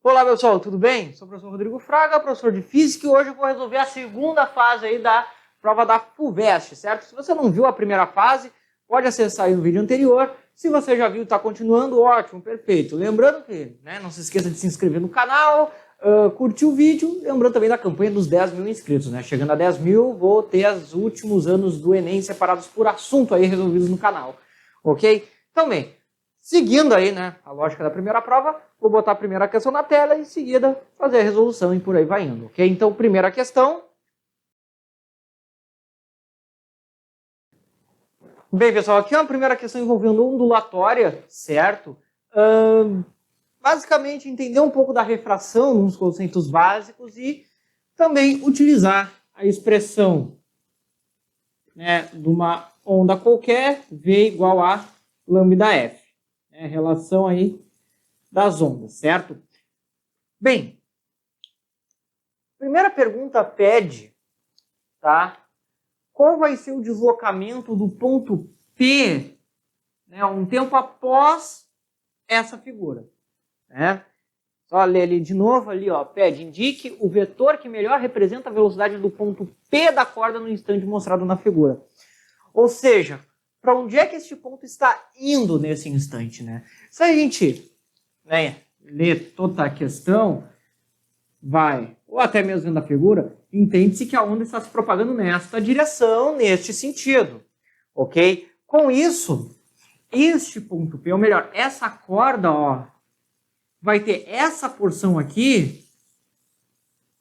Olá pessoal, tudo bem? Sou o professor Rodrigo Fraga, professor de Física, e hoje eu vou resolver a segunda fase aí da prova da FUVEST, certo? Se você não viu a primeira fase, pode acessar aí no vídeo anterior. Se você já viu e está continuando, ótimo, perfeito. Lembrando que não se esqueça de se inscrever no canal, curtir o vídeo, lembrando também da campanha dos 10 mil inscritos, né? Chegando a 10 mil, vou ter os últimos anos do Enem separados por assunto aí resolvidos no canal, ok? Então bem, seguindo aí, né, a lógica da primeira prova, vou botar a primeira questão na tela e em seguida fazer a resolução e por aí vai indo, ok? Então, primeira questão. Bem, pessoal, aqui é uma primeira questão envolvendo ondulatória, certo? Basicamente, entender um pouco da refração, nos conceitos básicos, e também utilizar a expressão, né, de uma onda qualquer, V igual a lambda F. Relação aí das ondas, certo? Bem, primeira pergunta pede, tá? Qual vai ser o deslocamento do ponto P, né, um tempo após essa figura, né? Só ler ali de novo, ali, ó, pede, indique o vetor que melhor representa a velocidade do ponto P da corda no instante mostrado na figura. Ou seja, para onde é que este ponto está indo nesse instante, né? Se a gente, né, ler toda a questão, ou até mesmo vendo a figura, entende-se que a onda está se propagando nesta direção, neste sentido, ok? Com isso, este ponto P, ou melhor, essa corda, ó, vai ter essa porção aqui,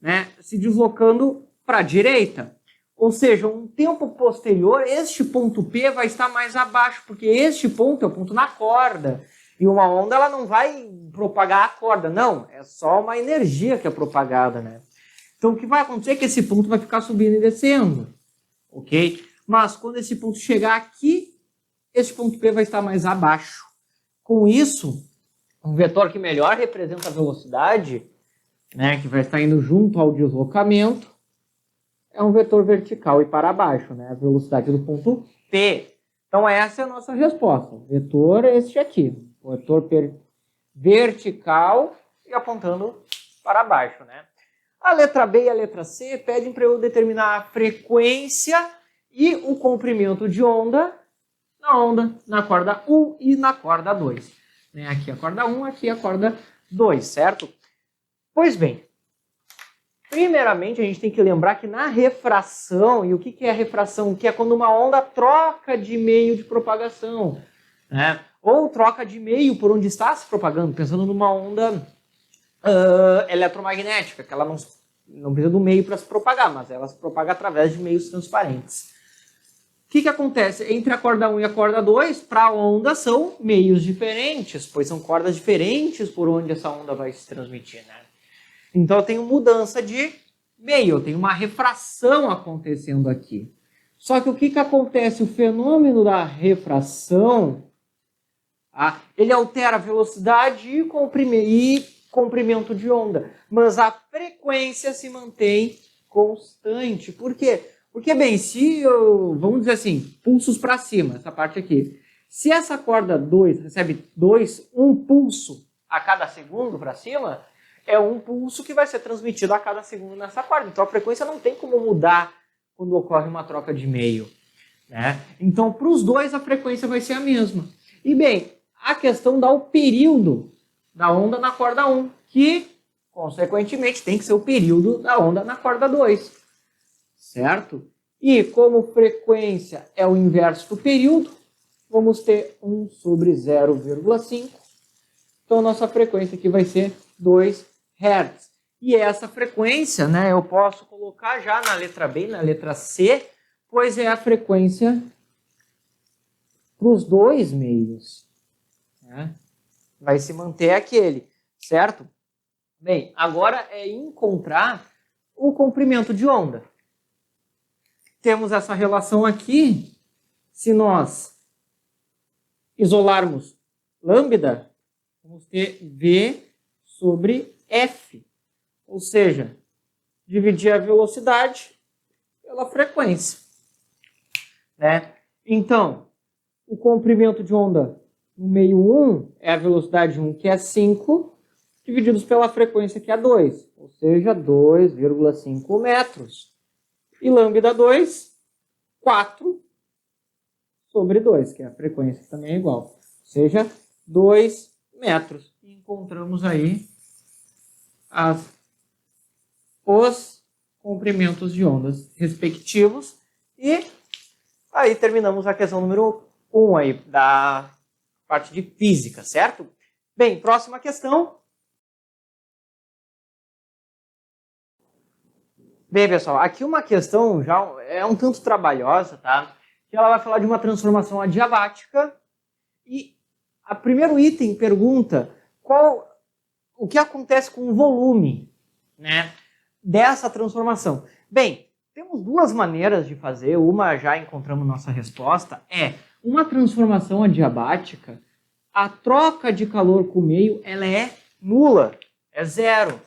né, se deslocando para a direita. Ou seja, um tempo posterior, este ponto P vai estar mais abaixo, porque este ponto é o ponto na corda. E uma onda ela não vai propagar a corda, não. É só uma energia que é propagada, né? Então o que vai acontecer é que esse ponto vai ficar subindo e descendo, ok? Mas quando esse ponto chegar aqui, esse ponto P vai estar mais abaixo. Com isso, um vetor que melhor representa a velocidade, né, que vai estar indo junto ao deslocamento, é um vetor vertical e para baixo, né? A velocidade do ponto P. Então essa é a nossa resposta. O vetor é este aqui. O vetor vertical e apontando para baixo, né? A letra B e a letra C pedem para eu determinar a frequência e o comprimento de onda, na corda 1 e na corda 2. Né? Aqui a corda 1, aqui a corda 2, certo? Pois bem, primeiramente a gente tem que lembrar que na refração, e o que é a refração? Que é quando uma onda troca de meio de propagação, né? Ou troca de meio por onde está se propagando, pensando numa onda eletromagnética, que ela não precisa do meio para se propagar, mas ela se propaga através de meios transparentes. O que acontece? Entre a corda 1 e a corda 2, para a onda são meios diferentes, pois são cordas diferentes por onde essa onda vai se transmitir, né? Então eu tenho mudança de meio, eu tenho uma refração acontecendo aqui. Só que o que acontece? O fenômeno da refração, ele altera a velocidade e comprimento de onda, mas a frequência se mantém constante. Por quê? Porque, bem, vamos dizer assim, pulsos para cima, essa parte aqui. Se essa corda 2 recebe um pulso a cada segundo para cima, é um pulso que vai ser transmitido a cada segundo nessa corda. Então a frequência não tem como mudar quando ocorre uma troca de meio, né? Então para os dois a frequência vai ser a mesma. E bem, a questão dá o período da onda na corda 1, que consequentemente tem que ser o período da onda na corda 2, certo? E como frequência é o inverso do período, vamos ter 1 sobre 0,5. Então nossa frequência aqui vai ser 2 Hz. E essa frequência, né, eu posso colocar já na letra B e na letra C, pois é a frequência para os dois meios, né? Vai se manter aquele, certo? Bem, agora é encontrar o comprimento de onda. Temos essa relação aqui, se nós isolarmos lambda, vamos ter V sobre F, ou seja, dividir a velocidade pela frequência, né? Então, O comprimento de onda no meio 1 é a velocidade 1, que é 5, divididos pela frequência, que é 2, ou seja, 2,5 metros. E lambda 2, 4 sobre 2, que é a frequência, que também é igual, ou seja, 2 metros. E encontramos aí os comprimentos de ondas respectivos. E aí terminamos a questão número 1 aí, da parte de física, certo? Bem, próxima questão. Bem, pessoal, aqui uma questão já é um tanto trabalhosa, tá? Que ela vai falar de uma transformação adiabática e o primeiro item pergunta o que acontece com o volume, né, dessa transformação. Bem, temos duas maneiras de fazer, uma já encontramos nossa resposta, é uma transformação adiabática, a troca de calor com o meio, ela é nula, é zero.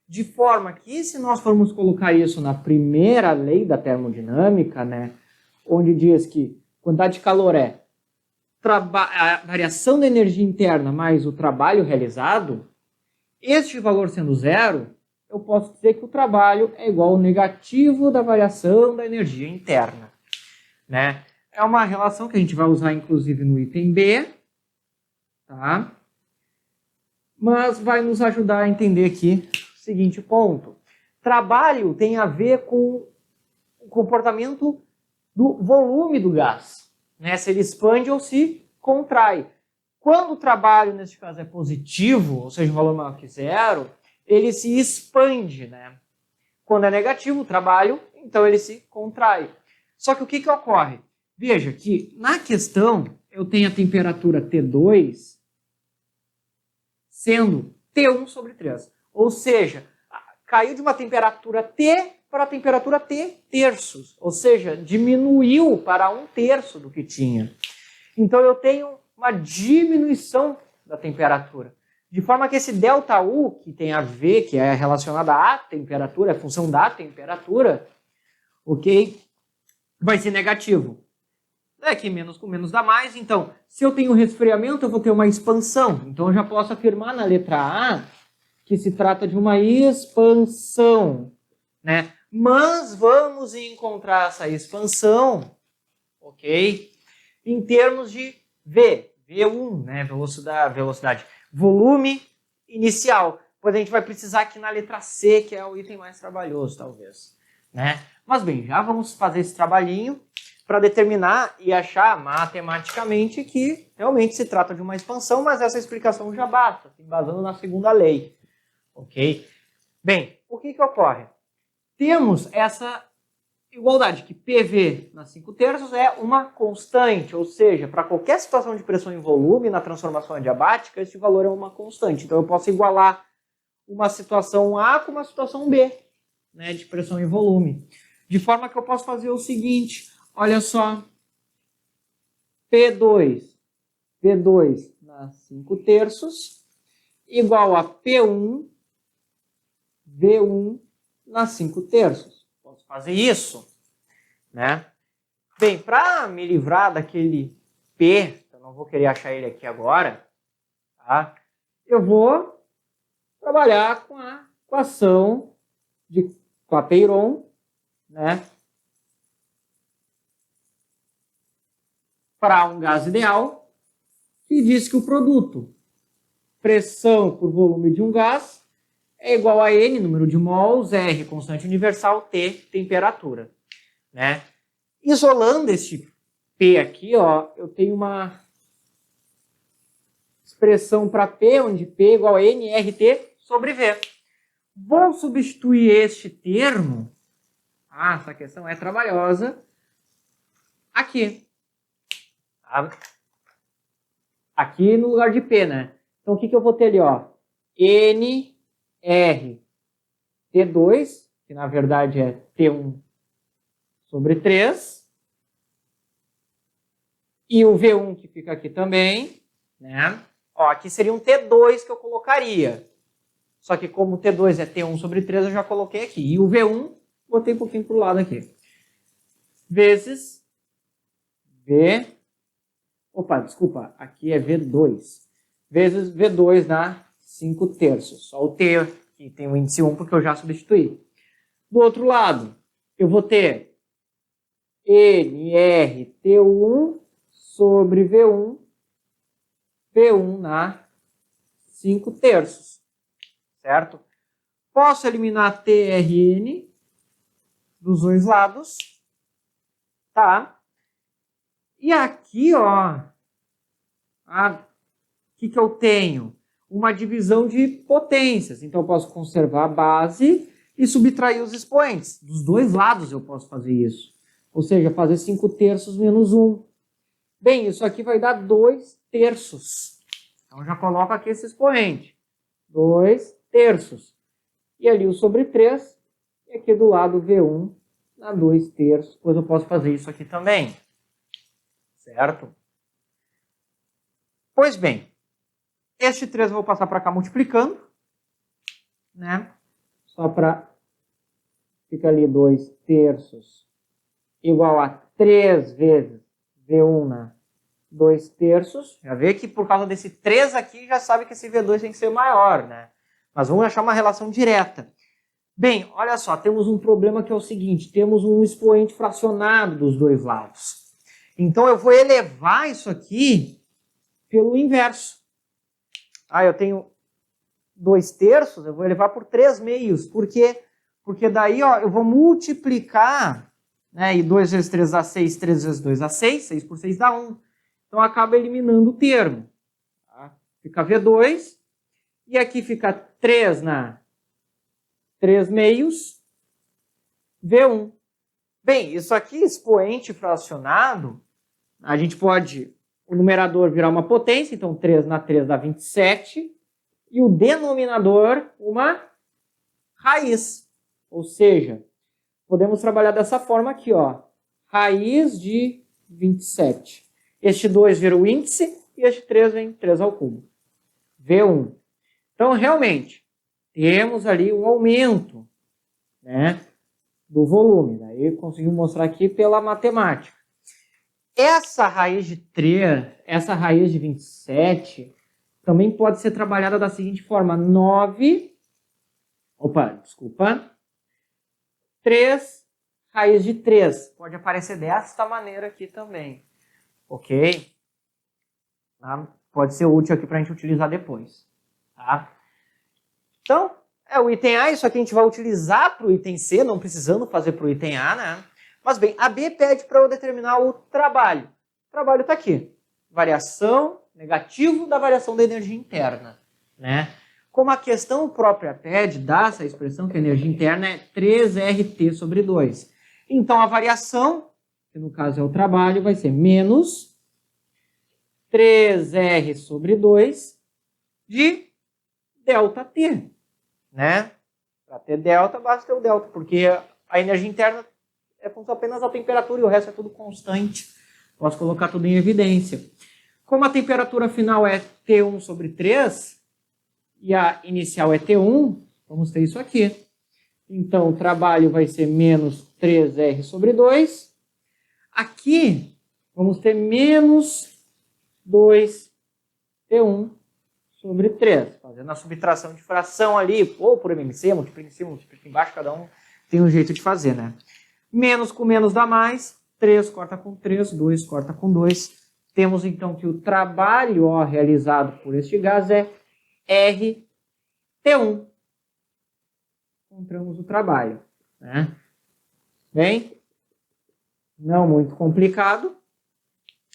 De forma que, se nós formos colocar isso na primeira lei da termodinâmica, né, onde diz que quantidade de calor é a variação da energia interna mais o trabalho realizado, este valor sendo zero, eu posso dizer que o trabalho é igual ao negativo da variação da energia interna, né? É uma relação que a gente vai usar, inclusive, no item B, tá? Mas vai nos ajudar a entender aqui o seguinte ponto. Trabalho tem a ver com o comportamento do volume do gás, né? Se ele expande ou se contrai. Quando o trabalho, nesse caso, é positivo, ou seja, um valor maior que zero, ele se expande, né? Quando é negativo o trabalho, então ele se contrai. Só que o que ocorre? Veja que na questão eu tenho a temperatura T2 sendo T1 sobre 3. Ou seja, caiu de uma temperatura T para a temperatura T terços. Ou seja, diminuiu para 1/3 do que tinha. Então eu tenho uma diminuição da temperatura. De forma que esse ΔU, que tem a ver, que é relacionado à temperatura, é função da temperatura, ok? Vai ser negativo. Que menos com menos dá mais. Então, se eu tenho resfriamento, eu vou ter uma expansão. Então, eu já posso afirmar na letra A que se trata de uma expansão, né? Mas vamos encontrar essa expansão, ok? Em termos de V1, né? Velocidade. Volume inicial. Pois a gente vai precisar aqui na letra C, que é o item mais trabalhoso, talvez, né? Mas bem, já vamos fazer esse trabalhinho para determinar e achar matematicamente que realmente se trata de uma expansão, mas essa explicação já basta, se embasando na segunda lei, ok? Bem, o que ocorre? Temos essa igualdade, que PV na 5/3 é uma constante, ou seja, para qualquer situação de pressão em volume na transformação adiabática, esse valor é uma constante. Então eu posso igualar uma situação A com uma situação B, né, de pressão em volume. De forma que eu posso fazer o seguinte, olha só, P2 na 5/3 igual a P1 V1 na 5/3. Posso fazer isso, né? Bem, para me livrar daquele P, eu não vou querer achar ele aqui agora, tá? Eu vou trabalhar com a equação de Clapeyron, né? Para um gás ideal, que diz que o produto pressão por volume de um gás é igual a N, número de mols, R, constante universal, T, temperatura, né? Isolando este P aqui, ó, eu tenho uma expressão para P, onde P é igual a N, RT sobre V. Vou substituir este termo, essa questão é trabalhosa, aqui. Aqui no lugar de P, né? Então o que eu vou ter ali, ó? N, R, T2, que na verdade é T1 sobre 3. E o V1 que fica aqui também, né? Ó, aqui seria um T2 que eu colocaria. Só que como o T2 é T1 sobre 3, eu já coloquei aqui. E o V1, botei um pouquinho para o lado aqui. Vezes V. Opa, desculpa, aqui é V2. Vezes V2 dá 5 terços. Só o T aqui tem o índice 1 porque eu já substituí. Do outro lado, eu vou ter NRT1 sobre V1. V1 dá 5 terços. Certo? Posso eliminar TRN dos dois lados. Tá? E aqui, ó, o que eu tenho? Uma divisão de potências. Então, eu posso conservar a base e subtrair os expoentes. Dos dois lados eu posso fazer isso. Ou seja, fazer 5 terços menos 1. Bem, isso aqui vai dar 2 terços. Então, já coloco aqui esse expoente. 2 terços. E ali o sobre 3. E aqui do lado V1 dá 2 terços. Depois eu posso fazer isso aqui também. Certo? Pois bem, este 3 eu vou passar para cá multiplicando, né? Só para ficar ali 2 terços igual a 3 vezes V1 na 2 terços. Já vê que por causa desse 3 aqui, já sabe que esse V2 tem que ser maior, né? Mas vamos achar uma relação direta. Bem, olha só, temos um problema que é o seguinte, temos um expoente fracionado dos dois lados. Então, eu vou elevar isso aqui pelo inverso. Eu tenho 2 terços, eu vou elevar por 3 meios. Por quê? Porque daí, ó, eu vou multiplicar, né, e 2 vezes 3 dá 6, 3 vezes 2 dá 6, 6 por 6 dá 1. Então, acaba eliminando o termo. Tá? Fica V2, e aqui fica 3 na 3 meios, V1. Bem, isso aqui, expoente fracionado, a gente pode, o numerador virar uma potência, então 3 na 3 dá 27, e o denominador uma raiz. Ou seja, podemos trabalhar dessa forma aqui, ó, raiz de 27. Este 2 vira o índice, e este 3 vem 3 ao cubo. V1. Então, realmente, temos ali um aumento, né, do volume. Daí conseguimos mostrar aqui pela matemática. Essa raiz de 3, essa raiz de 27, também pode ser trabalhada da seguinte forma. 3 raiz de 3. Pode aparecer desta maneira aqui também. Ok? Tá? Pode ser útil aqui para a gente utilizar depois. Tá? Então, o item A, isso aqui a gente vai utilizar para o item C, não precisando fazer para o item A, né? Mas bem, a B pede para eu determinar o trabalho. O trabalho está aqui. Variação negativo da variação da energia interna, né? Como a questão própria pede, dá essa expressão que a energia interna é 3RT sobre 2. Então, a variação, que no caso é o trabalho, vai ser menos 3R sobre 2 de ΔT, né? Para ter delta, basta ter o delta, porque a energia interna é função apenas da temperatura e o resto é tudo constante. Posso colocar tudo em evidência. Como a temperatura final é T1 sobre 3 e a inicial é T1, vamos ter isso aqui. Então, o trabalho vai ser menos 3R sobre 2. Aqui, vamos ter menos 2T1 sobre 3. Fazendo a subtração de fração ali, ou por MMC, multiplica em cima, multiplica embaixo, cada um tem um jeito de fazer, né? Menos com menos dá mais, 3 corta com 3, 2 corta com 2. Temos então que o trabalho realizado por este gás é RT1. Encontramos o trabalho, né? Bem, não muito complicado.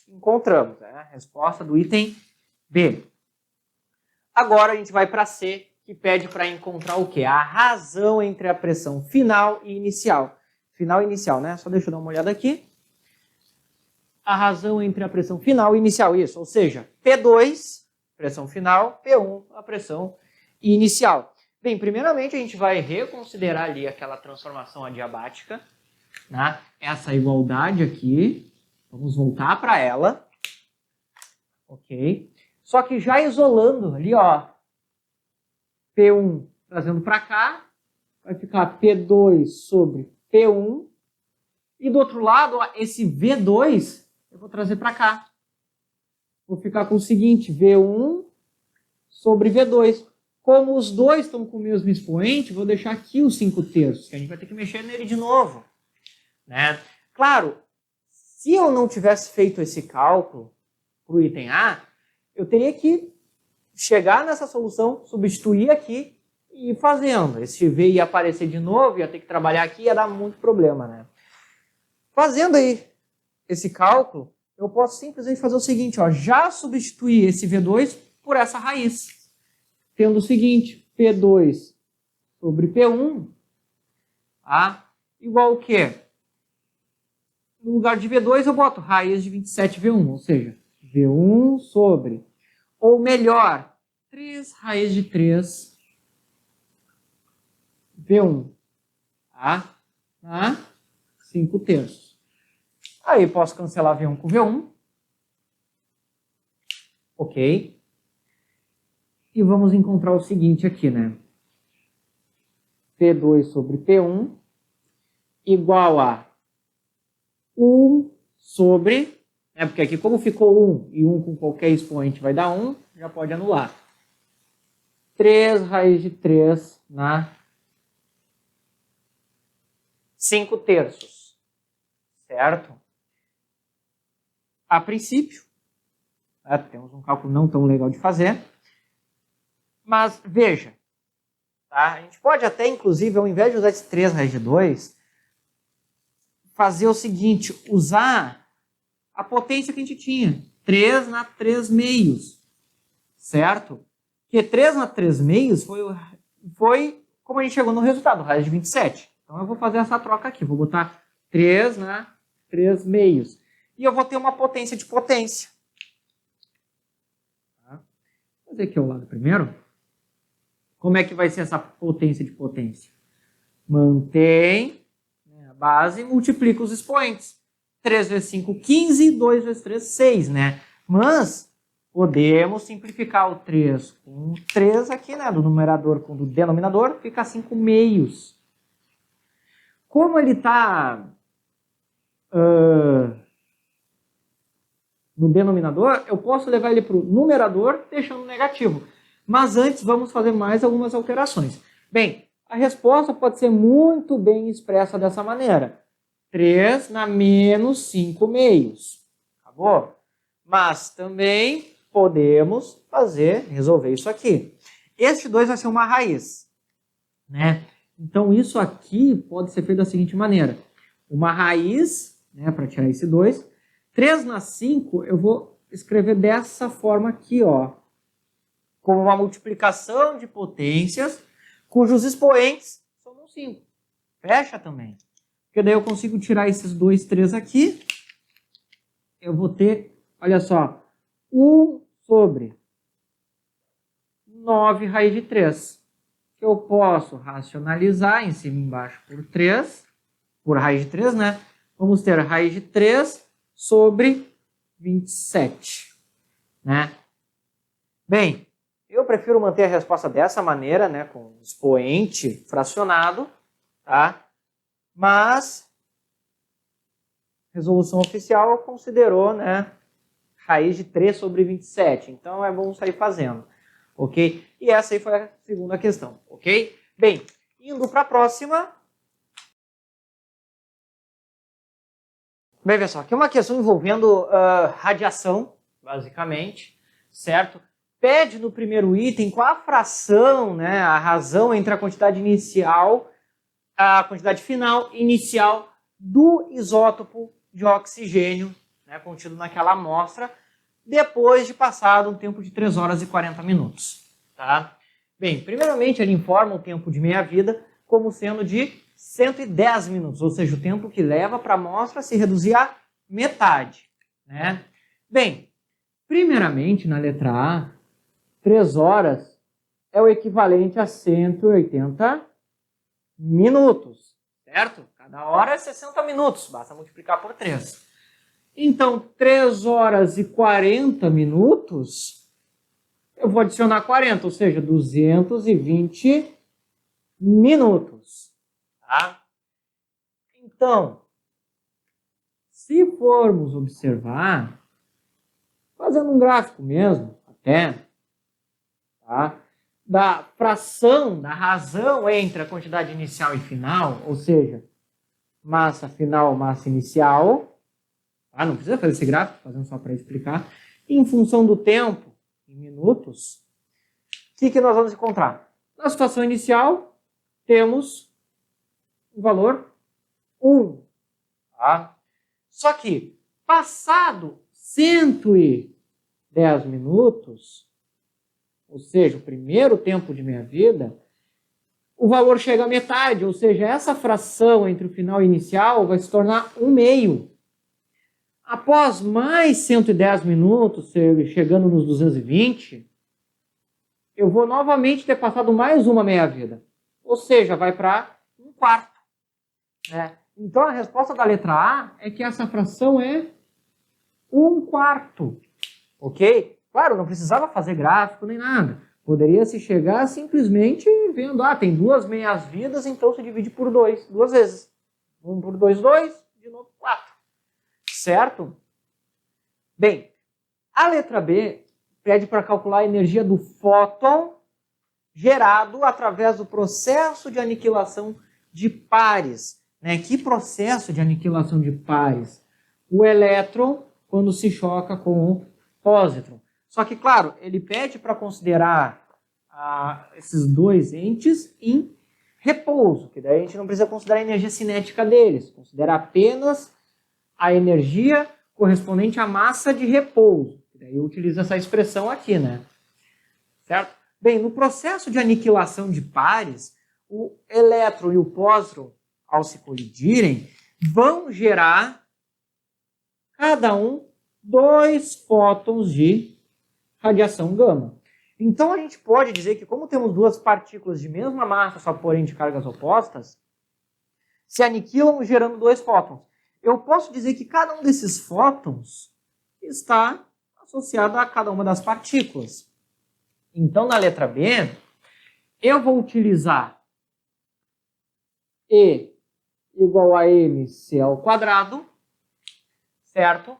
Encontramos, né? A resposta do item B. Agora a gente vai para C, que pede para encontrar o quê? A razão entre a pressão final e inicial. Final e inicial, né? Só deixa eu dar uma olhada aqui. A razão entre a pressão final e inicial, isso. Ou seja, P2, pressão final, P1, a pressão inicial. Bem, primeiramente a gente vai reconsiderar ali aquela transformação adiabática, né? Essa igualdade aqui. Vamos voltar para ela. Ok? Só que já isolando ali, ó, P1 trazendo para cá, vai ficar P2 sobre P1. E do outro lado, ó, esse V2 eu vou trazer para cá. vou ficar com o seguinte, V1 sobre V2. Como os dois estão com o mesmo expoente, vou deixar aqui os 5/3, que a gente vai ter que mexer nele de novo, né? Claro, se eu não tivesse feito esse cálculo para o item A, eu teria que chegar nessa solução, substituir aqui e ir fazendo. Esse V ia aparecer de novo, ia ter que trabalhar aqui, ia dar muito problema, né? Fazendo aí esse cálculo, eu posso simplesmente fazer o seguinte, ó, já substituir esse V2 por essa raiz. Tendo o seguinte, P2 sobre P1, tá? Igual o quê? No lugar de V2 eu boto raiz de 27V1, ou seja, V1 sobre, ou melhor, 3 raiz de 3 V1, tá? 5/3. Aí posso cancelar V1 com V1. Ok. E vamos encontrar o seguinte aqui, né? P2 sobre P1 igual a 1 sobre, né? Porque aqui como ficou 1 e 1 com qualquer expoente vai dar 1, já pode anular. 3 raiz de 3 na 5/3. Certo? A princípio, temos um cálculo não tão legal de fazer, mas veja, tá? A gente pode até, inclusive, ao invés de usar esse 3 raiz de 2, fazer o seguinte, usar a potência que a gente tinha, 3 na 3 meios, certo? Porque 3 na 3 meios foi como a gente chegou no resultado, raiz de 27. Então eu vou fazer essa troca aqui, vou botar 3 na 3 meios. E eu vou ter uma potência de potência. Tá? Vou fazer aqui ao lado primeiro. Como é que vai ser essa potência de potência? Mantém a base e multiplica os expoentes. 3 vezes 5, 15, 2 vezes 3, 6, né? Mas podemos simplificar o 3 com 3 aqui, né? Do numerador com o denominador, fica 5 meios. Como ele está no denominador, eu posso levar ele para o numerador deixando negativo. Mas antes vamos fazer mais algumas alterações. Bem, a resposta pode ser muito bem expressa dessa maneira. 3 na menos 5 meios. Acabou? Mas também podemos resolver isso aqui. Este 2 vai ser uma raiz, né? Então isso aqui pode ser feito da seguinte maneira. Uma raiz, né, para tirar esse 2. 3 na 5 eu vou escrever dessa forma aqui, ó. Como uma multiplicação de potências cujos expoentes somam 5. Fecha também. Porque daí eu consigo tirar esses 2, 3 aqui. Eu vou ter, olha só, 1 sobre 9 raiz de 3. Que eu posso racionalizar em cima e embaixo por 3, por raiz de 3, né? Vamos ter raiz de 3 sobre 27, né? Bem, eu prefiro manter a resposta dessa maneira, né? Com expoente fracionado, tá? Mas, resolução oficial considerou, né? Raiz de 3 sobre 27. Então, é bom sair fazendo. Ok? E essa aí foi a segunda questão, ok? Bem, indo para a próxima. Bem, pessoal, aqui é uma questão envolvendo radiação, basicamente, certo? Pede no primeiro item qual a fração, né, a razão entre a quantidade inicial, a quantidade final inicial do isótopo de oxigênio, né, contido naquela amostra, depois de passado um tempo de 3 horas e 40 minutos. Tá? Bem, primeiramente ele informa o tempo de meia-vida como sendo de 110 minutos, ou seja, o tempo que leva para a amostra se reduzir a metade. Né? Bem, primeiramente na letra A, 3 horas é o equivalente a 180 minutos, certo? Cada hora é 60 minutos, basta multiplicar por 3. Então, 3 horas e 40 minutos, eu vou adicionar 40, ou seja, 220 minutos. Tá? Então, se formos observar, fazendo um gráfico mesmo, até, tá? Da fração, da razão entre a quantidade inicial e final, ou seja, massa final, massa inicial, tá? Não precisa fazer esse gráfico, fazendo só para explicar, e em função do tempo, em minutos, o que nós vamos encontrar? Na situação inicial, temos o valor 1, tá? Só que, passado 110 minutos, ou seja, o primeiro tempo de minha vida, o valor chega à metade, ou seja, essa fração entre o final e o inicial vai se tornar 1/2. Após mais 110 minutos, chegando nos 220, eu vou novamente ter passado mais uma meia-vida. Ou seja, vai para 1/4. Né? Então, a resposta da letra A é que essa fração é 1/4. Ok? Claro, não precisava fazer gráfico nem nada. Poderia se chegar simplesmente vendo, tem 2 meias-vidas, então se divide por 2, 2 vezes. 1 por 2, 2, de novo 4. Certo? Bem, a letra B pede para calcular a energia do fóton gerado através do processo de aniquilação de pares. Né? Que processo de aniquilação de pares? O elétron, quando se choca com o pósitron. Só que, claro, ele pede para considerar esses dois entes em repouso, que daí a gente não precisa considerar a energia cinética deles, considera apenas a energia correspondente à massa de repouso. Daí eu utilizo essa expressão aqui, né? Certo? Bem, no processo de aniquilação de pares, o elétron e o pósitron, ao se colidirem, vão gerar cada um 2 fótons de radiação gama. Então a gente pode dizer que, como temos duas partículas de mesma massa, só porém de cargas opostas, se aniquilam gerando 2 fótons. Eu posso dizer que cada um desses fótons está associado a cada uma das partículas. Então, na letra B, eu vou utilizar E igual a mc ao quadrado, certo?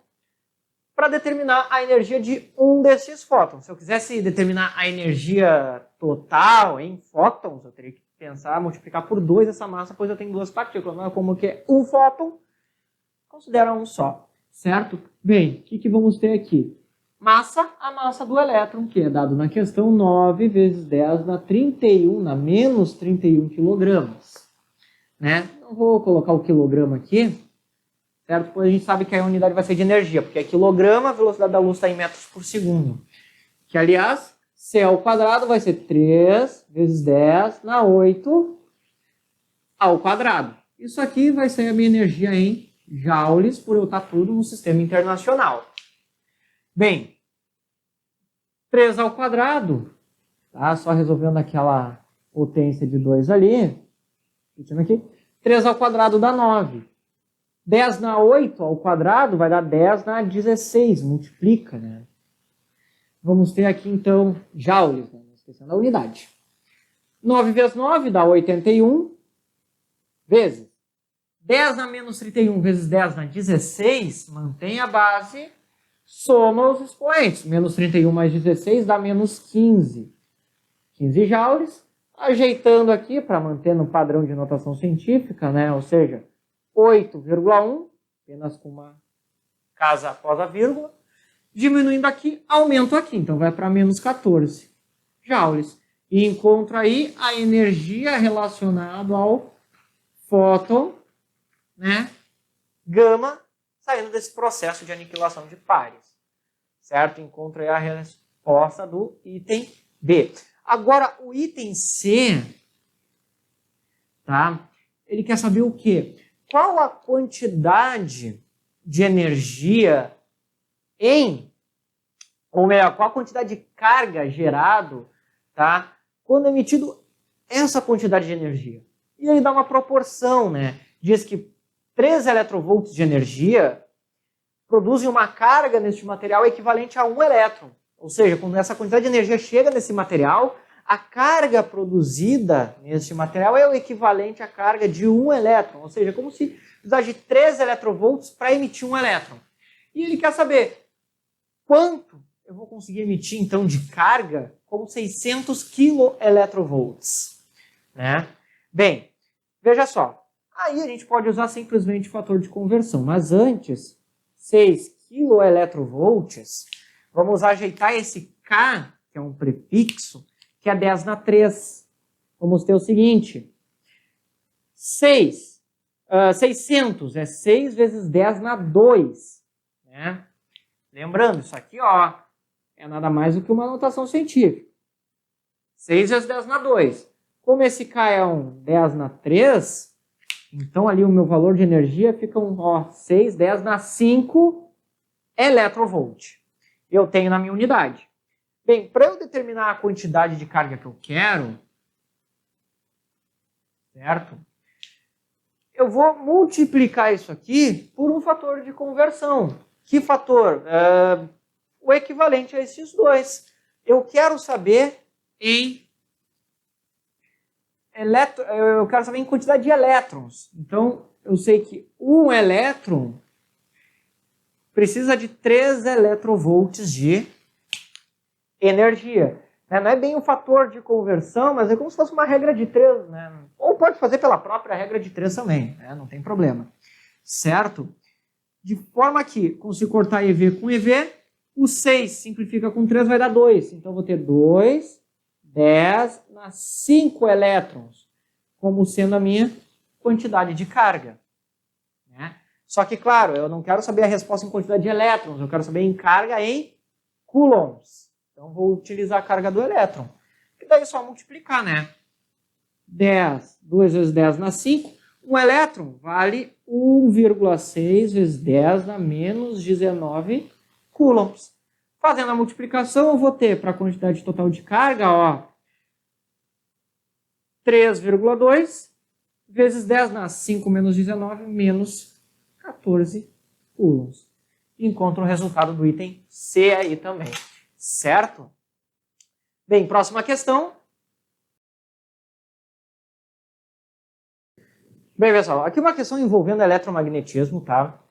Para determinar a energia de um desses fótons. Se eu quisesse determinar a energia total em fótons, eu teria que pensar, multiplicar por 2 essa massa, pois eu tenho 2 partículas. Não é como que é um fóton, considera um só, certo? Bem, o que vamos ter aqui? Massa, a massa do elétron, que é dado na questão 9 vezes 10 na 31, na menos 31 quilogramas. Né? Não vou colocar o quilograma aqui, certo? Pois a gente sabe que a unidade vai ser de energia, porque é quilograma, a velocidade da luz está em metros por segundo. Que, aliás, C ao quadrado vai ser 3 vezes 10 na 8 ao quadrado. Isso aqui vai ser a minha energia em joules, por eu estar tudo no sistema internacional. Bem, 3 ao quadrado, tá? Só resolvendo aquela potência de 2 ali, aqui, 3 ao quadrado dá 9. 10 na 8 ao quadrado vai dar 10 na 16, multiplica, né? Vamos ter aqui, então, joules, né? Não esquecendo a unidade. 9 vezes 9 dá 81, vezes 10 na menos 31 vezes 10 na 16, mantém a base, soma os expoentes. Menos 31 mais 16 dá menos 15. 15 joules, ajeitando aqui para manter no padrão de notação científica, né? Ou seja, 8,1, apenas com uma casa após a vírgula, diminuindo aqui, aumento aqui, então vai para menos 14 joules. E encontro aí a energia relacionada ao fóton, né, gama, saindo desse processo de aniquilação de pares. Certo? Encontro aí a resposta do item B. Agora, o item C, tá? Ele quer saber o quê? Qual a quantidade de energia ou melhor, qual a quantidade de carga gerado, tá? Quando é emitido essa quantidade de energia. E ele dá uma proporção, né? Diz que 3 eletronvolts de energia produzem uma carga neste material equivalente a 1 elétron. Ou seja, quando essa quantidade de energia chega nesse material, a carga produzida neste material é o equivalente à carga de 1 elétron. Ou seja, como se precisasse de 3 eletronvolts para emitir 1 elétron. E ele quer saber quanto eu vou conseguir emitir, então, de carga com 600 keV, né? Bem, veja só. Aí a gente pode usar simplesmente o fator de conversão. Mas antes, 6 kV, vamos ajeitar esse K, que é um prefixo, que é 10 na 3. Vamos ter o seguinte. 600 é 6 vezes 10 na 2. Né? Lembrando, isso aqui ó, é nada mais do que uma notação científica. 6 vezes 10 na 2. Como esse K é um 10 na 3, então ali o meu valor de energia fica um 6, 10 na 5 eletrovolt. Eu tenho na minha unidade. Bem, para eu determinar a quantidade de carga que eu quero, certo? Eu vou multiplicar isso aqui por um fator de conversão. Que fator? O equivalente a esses dois. Eu quero saber em quantidade de elétrons. Então, eu sei que um elétron precisa de 3 eletrovolts de energia. Não é bem um fator de conversão, mas é como se fosse uma regra de 3. Né? Ou pode fazer pela própria regra de 3 também, né? Não tem problema. Certo? De forma que, se cortar EV com EV, o 6 simplifica com 3, vai dar 2. Então, eu vou ter 2, 10 na 5 elétrons, como sendo a minha quantidade de carga. Né? Só que, claro, eu não quero saber a resposta em quantidade de elétrons, eu quero saber em carga em coulombs. Então, vou utilizar a carga do elétron. E daí é só multiplicar, né? 2 vezes 10 na 5. Um elétron vale 1,6 vezes 10 na menos 19 coulombs. Fazendo a multiplicação, eu vou ter para a quantidade total de carga, 3,2 vezes 10 na 5 menos 19 menos 14 coulombs. Encontro o resultado do item C aí também. Certo? Bem, próxima questão. Bem, pessoal, aqui uma questão envolvendo eletromagnetismo, tá?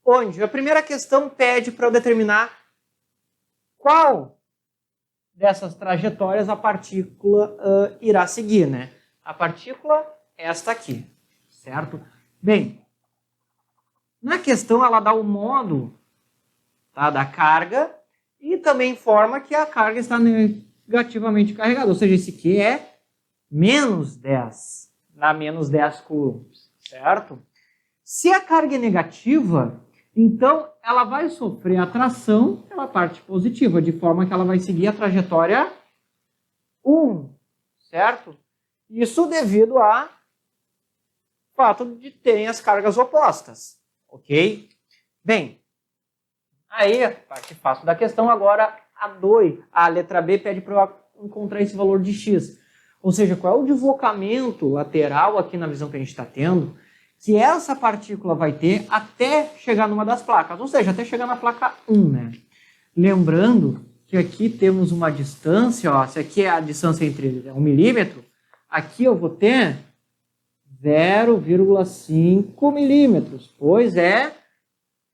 Onde a primeira questão pede para eu determinar qual dessas trajetórias a partícula irá seguir, né? A partícula é esta aqui, certo? Bem, na questão ela dá o modo, tá, da carga e também informa que a carga está negativamente carregada, ou seja, esse aqui é menos 10 na menos 10 coulombs, certo? Se a carga é negativa, então ela vai sofrer atração pela parte positiva, de forma que ela vai seguir a trajetória 1, certo? Isso devido ao fato de terem as cargas opostas, ok? Bem, aí a parte fácil da questão agora, a letra B pede para eu encontrar esse valor de x. Ou seja, qual é o deslocamento lateral aqui na visão que a gente está tendo, que essa partícula vai ter até chegar numa das placas, ou seja, até chegar na placa 1, né? Lembrando que aqui temos uma distância, se aqui é a distância entre 1 milímetro, aqui eu vou ter 0,5 milímetros, pois é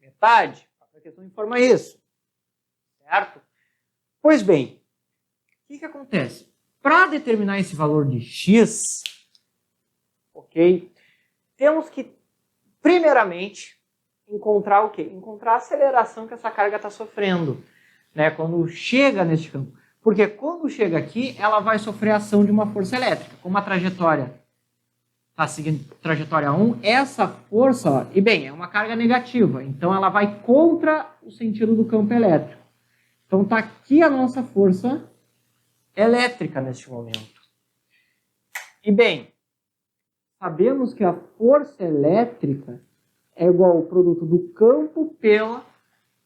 metade. A questão informa isso, certo? Pois bem, o que acontece? Para determinar esse valor de x, ok, temos que, primeiramente, encontrar o quê? Encontrar a aceleração que essa carga está sofrendo, né, quando chega neste campo. Porque quando chega aqui, ela vai sofrer a ação de uma força elétrica. Como a trajetória está seguindo trajetória 1, essa força, e bem, é uma carga negativa, então ela vai contra o sentido do campo elétrico. Então está aqui a nossa força elétrica neste momento. E bem, sabemos que a força elétrica é igual ao produto do campo pela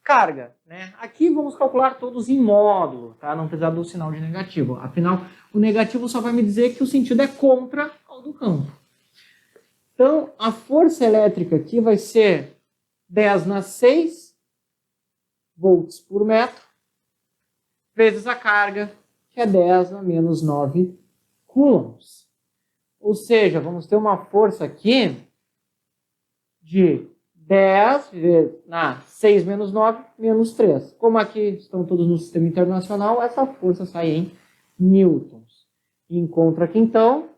carga, né? Aqui vamos calcular todos em módulo, tá? Não precisa do sinal de negativo. Afinal, o negativo só vai me dizer que o sentido é contra ao do campo. Então, a força elétrica aqui vai ser 10 na 6 volts por metro, vezes a carga, que é 10 na menos 9 coulombs. Ou seja, vamos ter uma força aqui de 10 vezes 6 menos 9 menos 3. Como aqui estão todos no sistema internacional, essa força sai em newtons. E encontro aqui, então,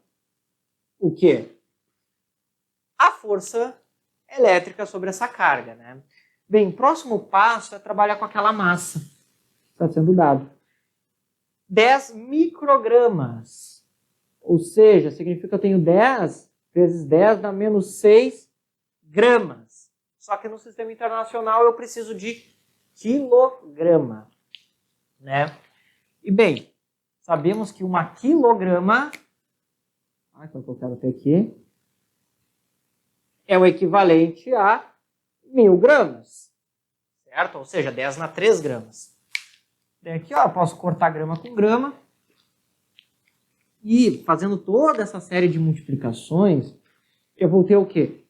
o quê? A força elétrica sobre essa carga, né? Bem, o próximo passo é trabalhar com aquela massa que está sendo dado. 10 microgramas. Ou seja, significa que eu tenho 10 vezes 10 dá menos 6 gramas. Só que no sistema internacional eu preciso de quilograma, né? E bem, sabemos que uma quilograma, que é o que eu quero ter aqui, é o equivalente a 1000 gramas, certo? Ou seja, 10 na 3 gramas. Daí aqui, ó, eu posso cortar grama com grama e fazendo toda essa série de multiplicações, eu vou ter o quê?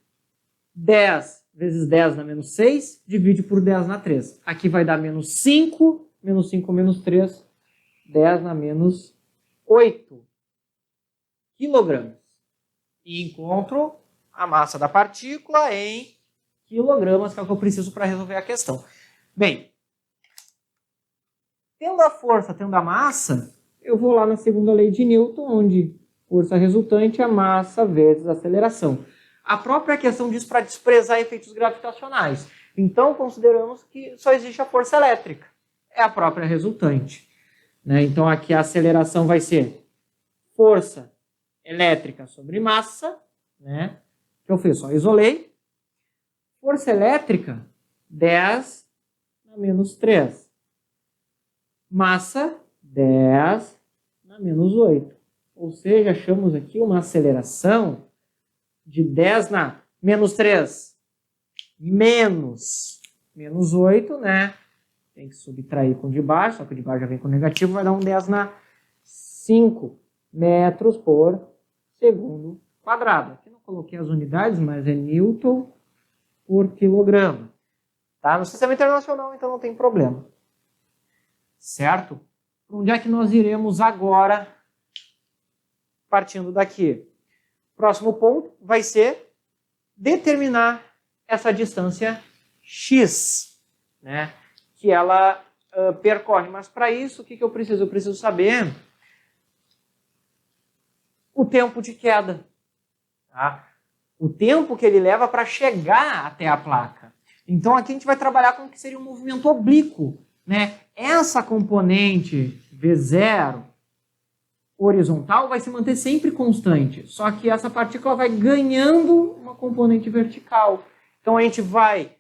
10 vezes 10 dá menos 6, divide por 10 na 3. Aqui vai dar menos 5, menos 5 menos 3, 10 na menos 8 quilogramas. E encontro a massa da partícula em quilogramas, que é o que eu preciso para resolver a questão. Bem, tendo a força, tendo a massa, eu vou lá na segunda lei de Newton, onde força resultante é massa vezes aceleração. A própria questão diz para desprezar efeitos gravitacionais. Então, consideramos que só existe a força elétrica. É a própria resultante, né? Então, aqui a aceleração vai ser força elétrica sobre massa, né? Que eu fiz, só isolei. Força elétrica, 10 na menos 3. Massa, 10 na menos 8. Ou seja, achamos aqui uma aceleração de 10 na menos 3 menos 8, né? Tem que subtrair com o de baixo, só que o de baixo já vem com negativo, vai dar um 10 na 5 metros por segundo quadrado. Aqui não coloquei as unidades, mas é Newton por quilograma. Tá? No sistema internacional, então não tem problema. Certo? Para onde é que nós iremos agora, partindo daqui? Próximo ponto vai ser determinar essa distância x, né, que ela percorre. Mas para isso, o que eu preciso? Eu preciso saber o tempo de queda. Tá? O tempo que ele leva para chegar até a placa. Então aqui a gente vai trabalhar com o que seria um movimento oblíquo, né? Essa componente V0 horizontal vai se manter sempre constante, só que essa partícula vai ganhando uma componente vertical. Então a gente vai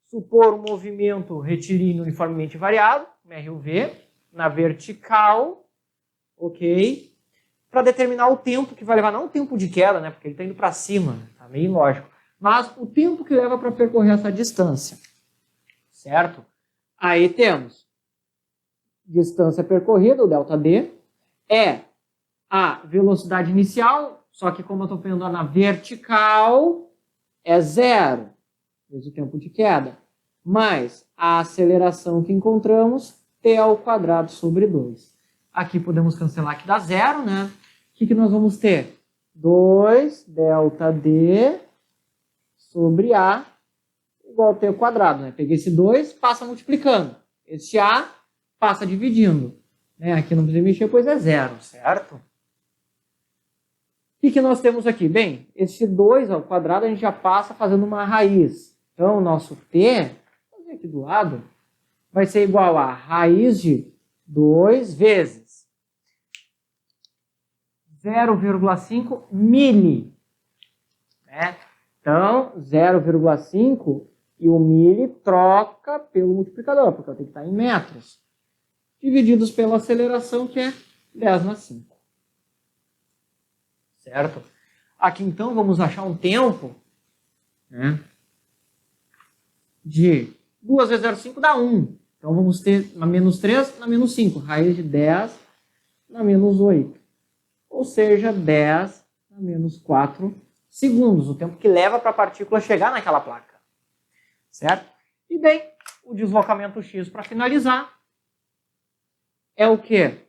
supor um movimento retilíneo uniformemente variado, RUV, na vertical, ok? Para determinar o tempo que vai levar, não o tempo de queda, né? Porque ele está indo para cima, tá meio ilógico, mas o tempo que leva para percorrer essa distância, certo? Aí temos distância percorrida, o ΔD, é a velocidade inicial, só que como eu estou pegando na vertical, é 0, vezes o tempo de queda, mais a aceleração que encontramos, t ao quadrado sobre 2. Aqui podemos cancelar que dá 0, né? O que nós vamos ter? 2 ΔD sobre A igual a t ao quadrado, né? Peguei esse 2, passa multiplicando. Esse A passa dividindo. Né? Aqui não precisa mexer, pois é 0, certo? O que nós temos aqui? Bem, esse 2 ao quadrado a gente já passa fazendo uma raiz. Então, o nosso t, vou fazer aqui do lado, vai ser igual a raiz de 2 vezes 0,5 mili. Né? Então, 0,5 e o mili troca pelo multiplicador, porque eu tenho que estar em metros. Divididos pela aceleração, que é 10 na 5. Certo? Aqui, então, vamos achar um tempo, né, de 2 vezes 0,5 dá 1. Então, vamos ter na menos 3 na menos 5. Raiz de 10 na menos 8. Ou seja, 10 na menos 4 segundos. O tempo que leva para a partícula chegar naquela placa. Certo? E bem, o deslocamento x, para finalizar, é o quê?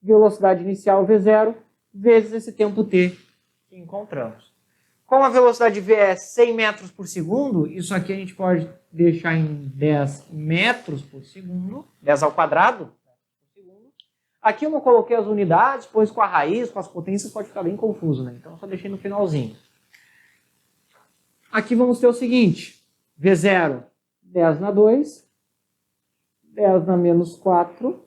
Velocidade inicial V0 vezes esse tempo t que encontramos. Como a velocidade v é 100 metros por segundo, isso aqui a gente pode deixar em 10 metros por segundo, 10 ao quadrado. Aqui eu não coloquei as unidades, pois com a raiz, com as potências, pode ficar bem confuso, né? Então, eu só deixei no finalzinho. Aqui vamos ter o seguinte, V0, 10 na 2, 10 na menos 4,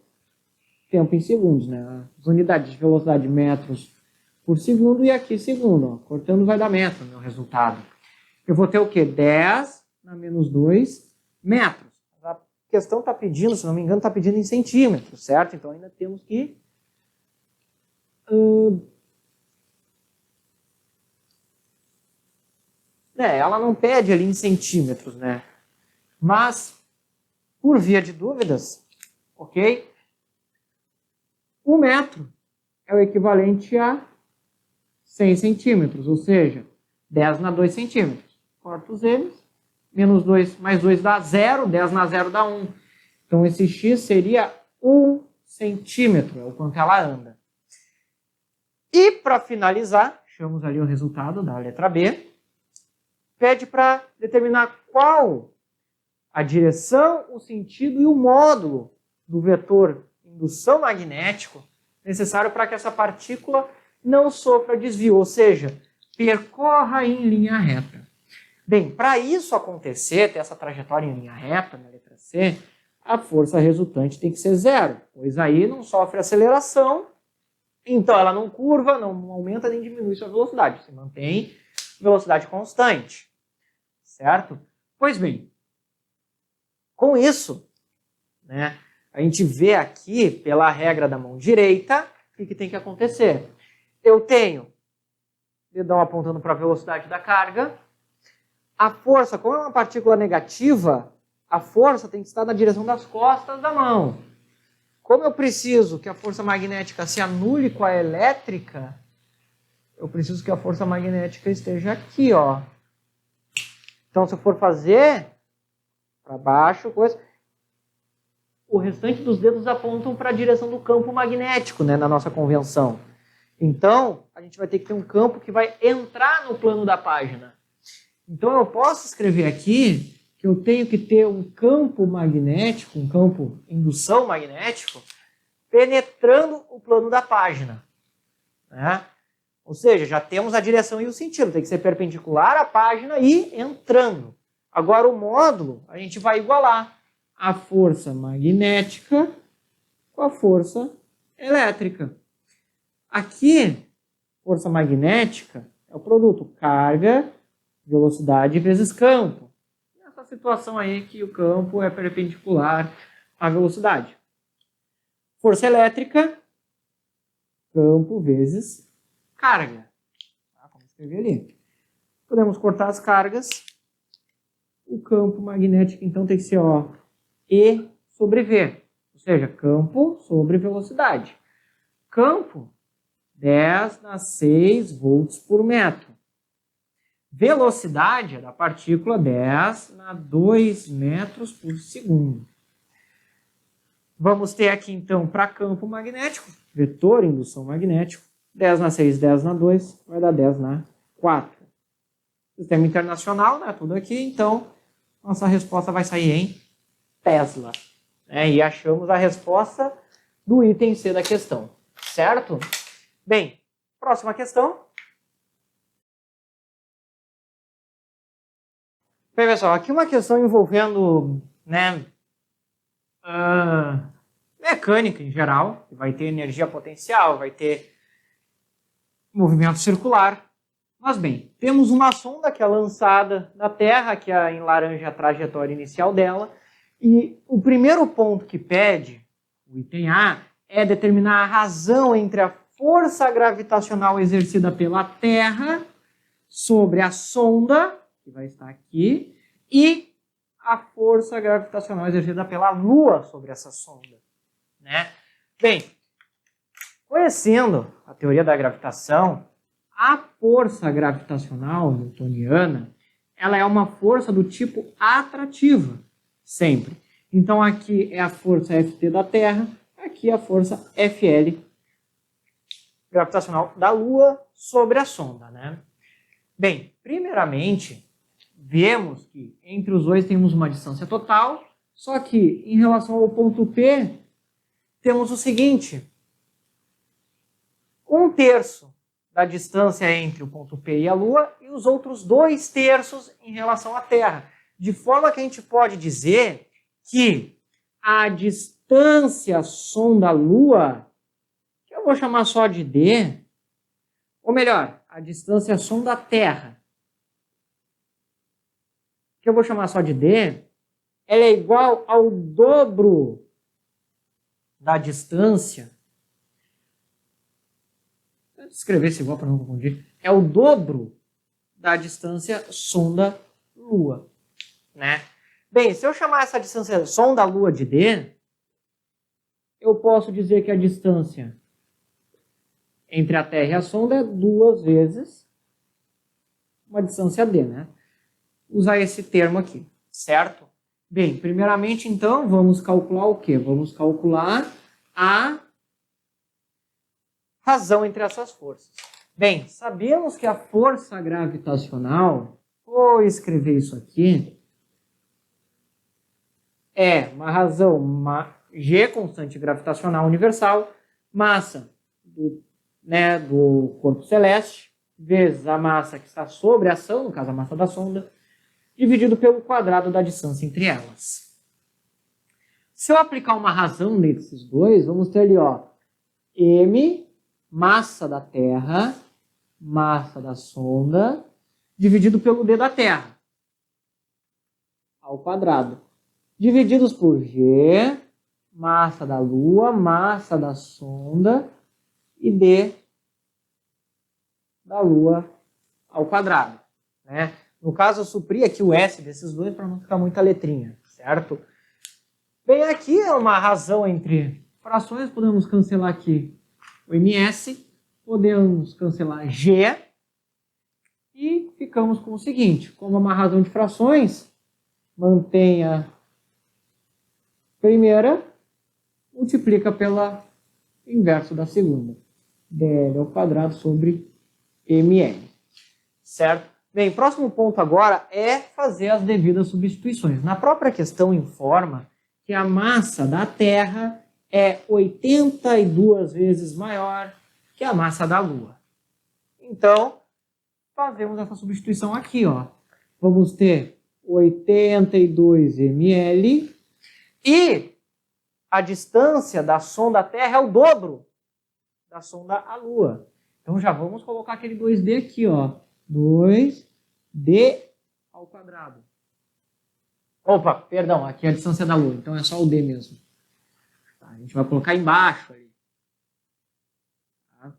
tempo em segundos, né? As unidades de velocidade metros por segundo e aqui segundo, ó. Cortando vai dar metro, meu resultado. Eu vou ter o quê? 10 na menos 2 metros. A questão está pedindo, se não me engano, está pedindo em centímetros, certo? Então ainda temos que... ela não pede ali em centímetros, né? Mas, por via de dúvidas, ok? O metro é o equivalente a 100 centímetros, ou seja, 10 na 2 centímetros. Corto os eles, menos 2 mais 2 dá 0, 10 na 0 dá 1. Então, esse x seria 1 centímetro, é o quanto ela anda. E, para finalizar, achamos ali o resultado da letra B, pede para determinar qual a direção, o sentido e o módulo do vetor indução magnético necessário para que essa partícula não sofra desvio, ou seja, percorra em linha reta. Bem, para isso acontecer, ter essa trajetória em linha reta, na letra C, a força resultante tem que ser zero, pois aí não sofre aceleração, então ela não curva, não aumenta nem diminui sua velocidade, se mantém velocidade constante, certo? Pois bem, com isso, né, a gente vê aqui, pela regra da mão direita, o que tem que acontecer? Eu tenho dedão apontando para a velocidade da carga. A força, como é uma partícula negativa, a força tem que estar na direção das costas da mão. Como eu preciso que a força magnética se anule com a elétrica, eu preciso que a força magnética esteja aqui, ó. Então, se eu for fazer para baixo, coisa, o restante dos dedos apontam para a direção do campo magnético, né, na nossa convenção. Então, a gente vai ter que ter um campo que vai entrar no plano da página. Então, eu posso escrever aqui que eu tenho que ter um campo magnético, um campo indução magnético, penetrando o plano da página, né? Ou seja, já temos a direção e o sentido. Tem que ser perpendicular à página e entrando. Agora, o módulo, a gente vai igualar a força magnética com a força elétrica. Aqui, força magnética é o produto carga, velocidade vezes campo. Nessa situação aí que o campo é perpendicular à velocidade. Força elétrica, campo vezes carga. Tá? Vamos escrever ali. Podemos cortar as cargas. O campo magnético, então, tem que ser ó, E sobre V. Ou seja, campo sobre velocidade. Campo, 10 na 6 volts por metro. Velocidade da partícula, 10 na 2 metros por segundo. Vamos ter aqui, então, para campo magnético, vetor indução magnético, 10 na 6, 10 na 2, vai dar 10 na 4. Sistema internacional, né, tudo aqui, então, nossa resposta vai sair em Tesla. E achamos a resposta do item C da questão, certo? Bem, próxima questão. Bem, pessoal, aqui uma questão envolvendo, né, mecânica em geral, vai ter energia potencial, vai ter movimento circular. Mas bem, temos uma sonda que é lançada da Terra, que é em laranja a trajetória inicial dela, e o primeiro ponto que pede, o item A, é determinar a razão entre a força gravitacional exercida pela Terra sobre a sonda, que vai estar aqui, e a força gravitacional exercida pela Lua sobre essa sonda, né? Bem, conhecendo a teoria da gravitação, a força gravitacional newtoniana, ela é uma força do tipo atrativa, sempre. Então aqui é a força Ft da Terra, aqui é a força Fl gravitacional da Lua sobre a sonda, né? Bem, primeiramente, vemos que entre os dois temos uma distância total, só que em relação ao ponto P, temos o seguinte: 1/3 da distância entre o ponto P e a Lua e os outros 2/3 em relação à Terra. De forma que a gente pode dizer que a distância sonda-Lua, que eu vou chamar só de D, ou melhor, a distância sonda-Terra, que eu vou chamar só de D, ela é igual ao dobro da distância. Vou escrever esse igual para não confundir. É o dobro da distância sonda-Lua, né? Bem, se eu chamar essa distância sonda-Lua de D, eu posso dizer que a distância entre a Terra e a sonda é 2 vezes uma distância D, né? Usar esse termo aqui, certo? Bem, primeiramente, então, vamos calcular o quê? Vamos calcular a razão entre essas forças. Bem, sabemos que a força gravitacional, vou escrever isso aqui, é uma razão G, constante gravitacional universal, massa do corpo celeste, vezes a massa que está sobre a ação, no caso a massa da sonda, dividido pelo quadrado da distância entre elas. Se eu aplicar uma razão nesses dois, vamos ter ali, ó, m, massa da Terra, massa da sonda, dividido pelo d da Terra, ao quadrado, divididos por g, massa da Lua, massa da sonda, e d da Lua ao quadrado, né? No caso, eu supri aqui o S desses dois para não ficar muita letrinha, certo? Bem, aqui é uma razão entre frações, podemos cancelar aqui o MS, podemos cancelar G, e ficamos com o seguinte: como é uma razão de frações, mantenha primeira, multiplica pela inverso da segunda, dl ao quadrado sobre ml, certo? Bem, próximo ponto agora é fazer as devidas substituições. Na própria questão informa que a massa da Terra é 82 vezes maior que a massa da Lua. Então, fazemos essa substituição aqui, ó. Vamos ter 82 ml e a distância da sonda Terra é o dobro da sonda à Lua. Então já vamos colocar aquele 2D aqui, ó. 2D ao quadrado. Opa, perdão, aqui é a distância da Lua, então é só o D mesmo. Tá, a gente vai colocar embaixo ali. Tá?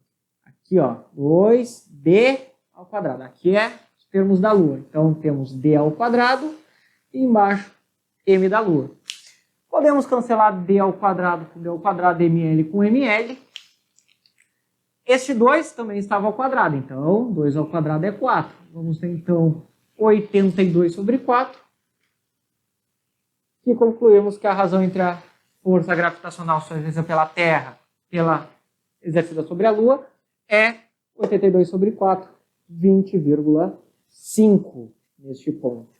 Aqui, ó, 2D ao quadrado. Aqui é os termos da Lua. Então temos D ao quadrado e embaixo M da Lua. Podemos cancelar D ao quadrado com D ao quadrado, ml com ml. Este 2 também estava ao quadrado, então 2 ao quadrado é 4. Vamos ter, então, 82 sobre 4. E concluímos que a razão entre a força gravitacional exercida pela Terra pela exercida sobre a Lua é 82 sobre 4, 20,5 neste ponto.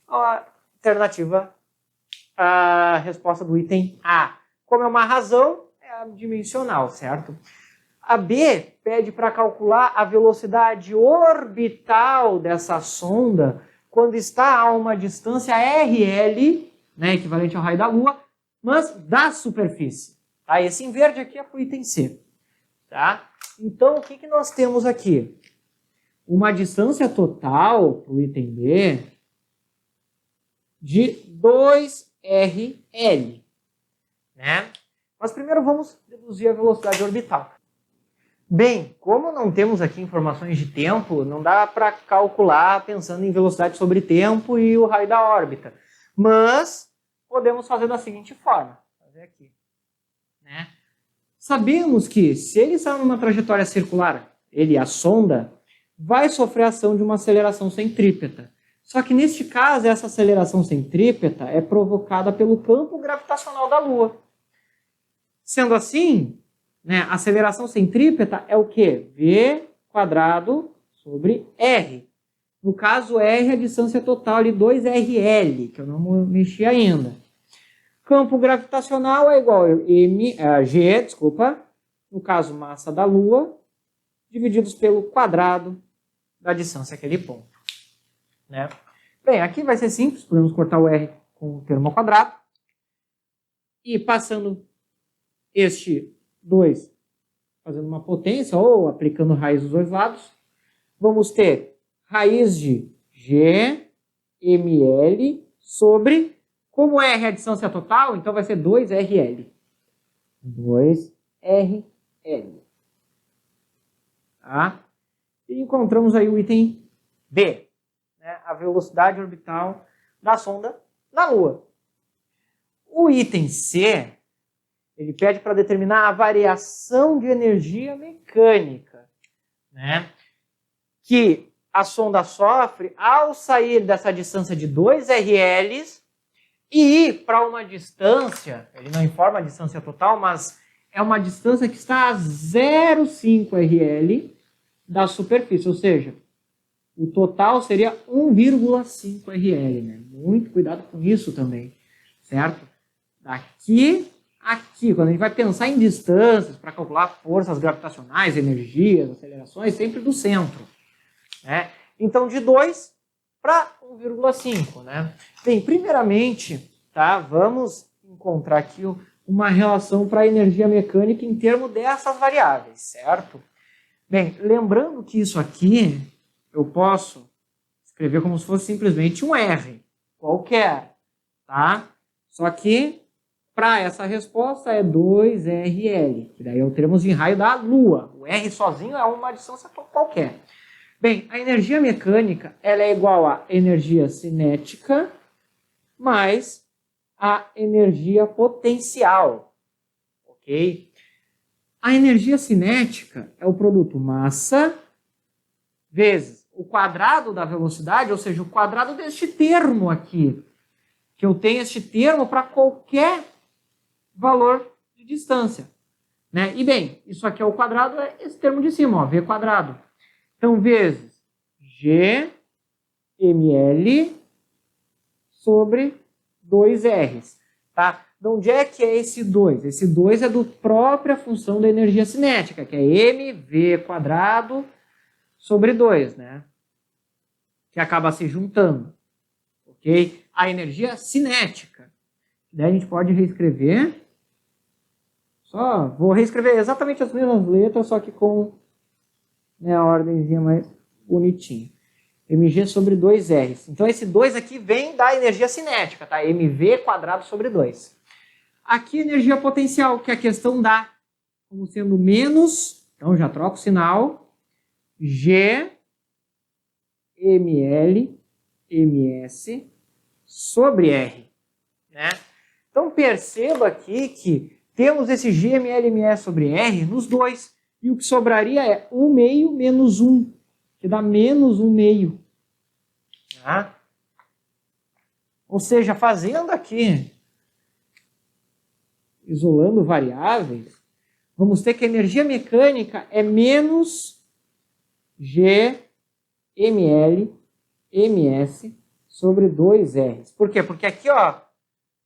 A alternativa, a resposta do item A. Como é uma razão, é dimensional, certo? A B pede para calcular a velocidade orbital dessa sonda quando está a uma distância RL, né, equivalente ao raio da Lua, mas da superfície. Tá? Esse em verde aqui é para o item C. Tá? Então, o que nós temos aqui? Uma distância total para o item B de 2RL. Né? Mas primeiro vamos deduzir a velocidade orbital. Bem, como não temos aqui informações de tempo, não dá para calcular pensando em velocidade sobre tempo e o raio da órbita. Mas podemos fazer da seguinte forma. Vou fazer aqui. Né? Sabemos que se ele está numa trajetória circular, a sonda, vai sofrer a ação de uma aceleração centrípeta. Só que neste caso, essa aceleração centrípeta é provocada pelo campo gravitacional da Lua. Sendo assim, né, a aceleração centrípeta é o quê? V² sobre R. No caso, R é a distância total ali, 2RL, que eu não mexi ainda. Campo gravitacional é igual a G, no caso, massa da Lua, divididos pelo quadrado da distância àquele ponto. Né? Bem, aqui vai ser simples, podemos cortar o R com o termo ao quadrado. E passando este 2, fazendo uma potência, ou aplicando raiz dos dois lados, vamos ter raiz de G ml sobre, como R é a distância total, então vai ser 2RL. 2RL. Tá? E encontramos aí o item B, né? A velocidade orbital da sonda na Lua. O item C, ele pede para determinar a variação de energia mecânica, né? Que a sonda sofre ao sair dessa distância de 2RL e ir para uma distância, ele não informa a distância total, mas é uma distância que está a 0,5RL da superfície, ou seja, o total seria 1,5RL, né? Muito cuidado com isso também, certo? Daqui a aqui, quando a gente vai pensar em distâncias para calcular forças gravitacionais, energias, acelerações, sempre do centro, né? Então, de 2 para 1,5, né? Bem, primeiramente, tá, vamos encontrar aqui uma relação para a energia mecânica em termos dessas variáveis, certo? Bem, lembrando que isso aqui eu posso escrever como se fosse simplesmente um R qualquer, tá? Só que para essa resposta é 2RL, que daí é o termo de raio da Lua. O R sozinho é uma distância qualquer. Bem, a energia mecânica ela é igual a energia cinética mais a energia potencial, ok? A energia cinética é o produto massa vezes o quadrado da velocidade, ou seja, o quadrado deste termo aqui, que eu tenho este termo para qualquer valor de distância, né? E bem, isso aqui é o quadrado, é esse termo de cima, ó, V quadrado. Então, vezes G ml sobre 2R, tá? De onde é que é esse 2? Esse 2 é do própria função da energia cinética, que é mv quadrado sobre 2, né? Que acaba se juntando, ok? A energia cinética. Daí a gente pode reescrever. Só vou reescrever exatamente as mesmas letras, só que com, né, a ordenzinha mais bonitinha. mg sobre 2r. Então esse 2 aqui vem da energia cinética, tá? mv quadrado sobre 2. Aqui energia potencial, que a questão dá como sendo menos, então já troco o sinal, G ml ms sobre R, né? Então perceba aqui que temos esse G ml ms sobre R nos dois, e o que sobraria é 1 meio menos 1, que dá menos 1 meio. Tá? Ou seja, fazendo aqui, isolando variáveis, vamos ter que a energia mecânica é menos G ml ms sobre 2R. Por quê? Porque aqui, ó,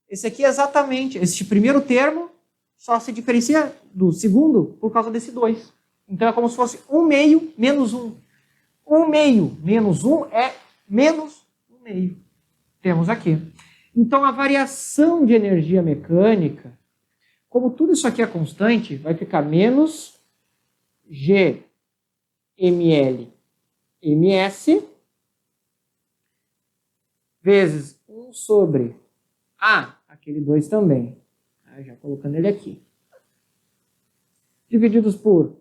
esse aqui é exatamente, este primeiro termo só se diferencia do segundo por causa desse 2. Então é como se fosse 1 meio menos 1. 1 meio menos 1 é menos 1 meio. Temos aqui. Então a variação de energia mecânica, como tudo isso aqui é constante, vai ficar menos G ml ms vezes 1 sobre aquele 2 também. Já colocando ele aqui. Divididos por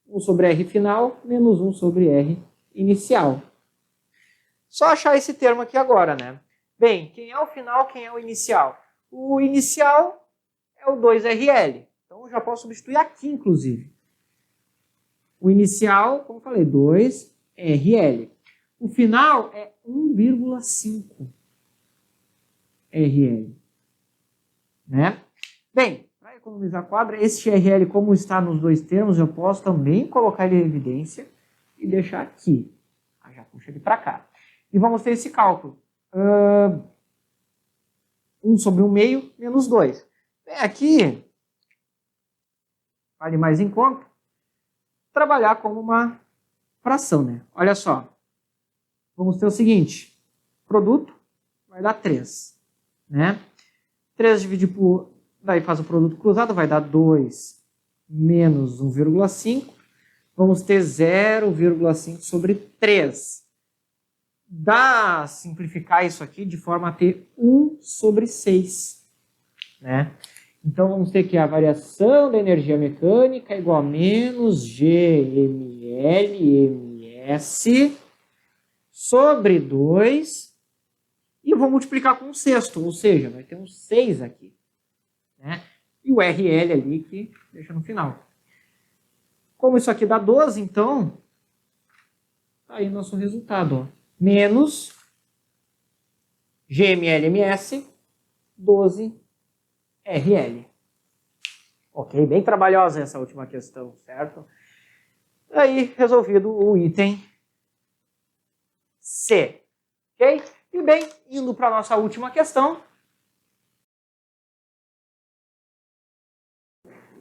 1 sobre R final menos 1 sobre R inicial. Só achar esse termo aqui agora, né? Bem, quem é o final, quem é o inicial? O inicial é o 2RL. Então, eu já posso substituir aqui, inclusive. O inicial, como eu falei, 2RL. O final é 1,5 RL. Né? Bem, para economizar quadra, esse RL, como está nos dois termos, eu posso também colocar ele em evidência e deixar aqui. Já puxa ele para cá. E vamos ter esse cálculo. 1 sobre 1 meio menos 2. Bem, aqui, vale mais em conta, trabalhar como uma fração, né? Olha só. Vamos ter o seguinte. Produto vai dar 3. Né? 3 dividido por... Daí faz o produto cruzado, vai dar 2 menos 1,5. Vamos ter 0,5 sobre 3. Dá simplificar isso aqui de forma a ter 1 sobre 6. Né? Então, vamos ter que a variação da energia mecânica é igual a menos GMLMS sobre 2. E eu vou multiplicar com um sexto, ou seja, vai ter um 6 aqui. Né? E o RL ali que deixa no final. Como isso aqui dá 12, então, tá aí nosso resultado. Ó. Menos GMLMS 12 RL. Ok, bem trabalhosa essa última questão, certo? Aí, resolvido o item C. Ok? E bem, indo para a nossa última questão.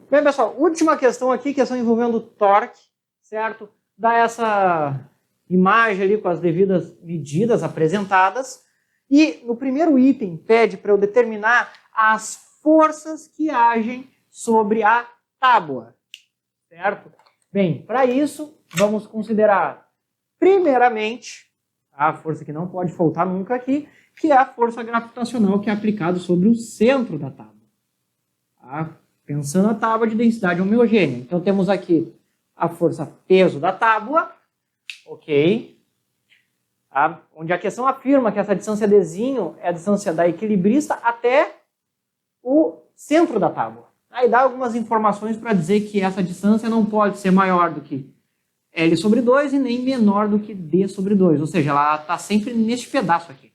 Bem, pessoal, última questão aqui, questão envolvendo torque, certo? Dá essa imagem ali com as devidas medidas apresentadas. E no primeiro item pede para eu determinar as forças que agem sobre a tábua, certo? Bem, para isso, vamos considerar, primeiramente, a força que não pode faltar nunca aqui, que é a força gravitacional que é aplicada sobre o centro da tábua. Tá? Pensando na tábua de densidade homogênea. Então, temos aqui a força peso da tábua, ok? Tá? Onde a questão afirma que essa distância Dzinho é a distância da equilibrista até o centro da tábua. Aí dá algumas informações para dizer que essa distância não pode ser maior do que L sobre 2 e nem menor do que D sobre 2. Ou seja, ela está sempre neste pedaço aqui.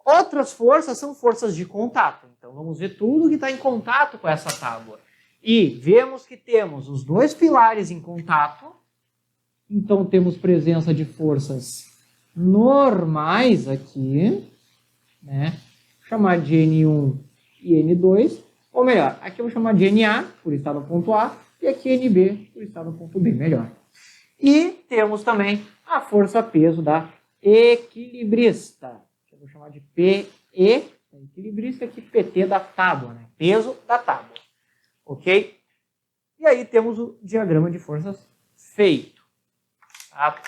Outras forças são forças de contato. Então vamos ver tudo que está em contato com essa tábua. E vemos que temos os dois pilares em contato. Então temos presença de forças normais aqui. Né? Vou chamar de N1 e N2. Ou melhor, aqui eu vou chamar de NA, por estar no ponto A. E aqui NB, por estar no ponto B, melhor. E temos também a força-peso da equilibrista. Eu vou chamar de PE, da equilibrista, aqui PT da tábua, né? Peso da tábua. Ok? E aí temos o diagrama de forças feito.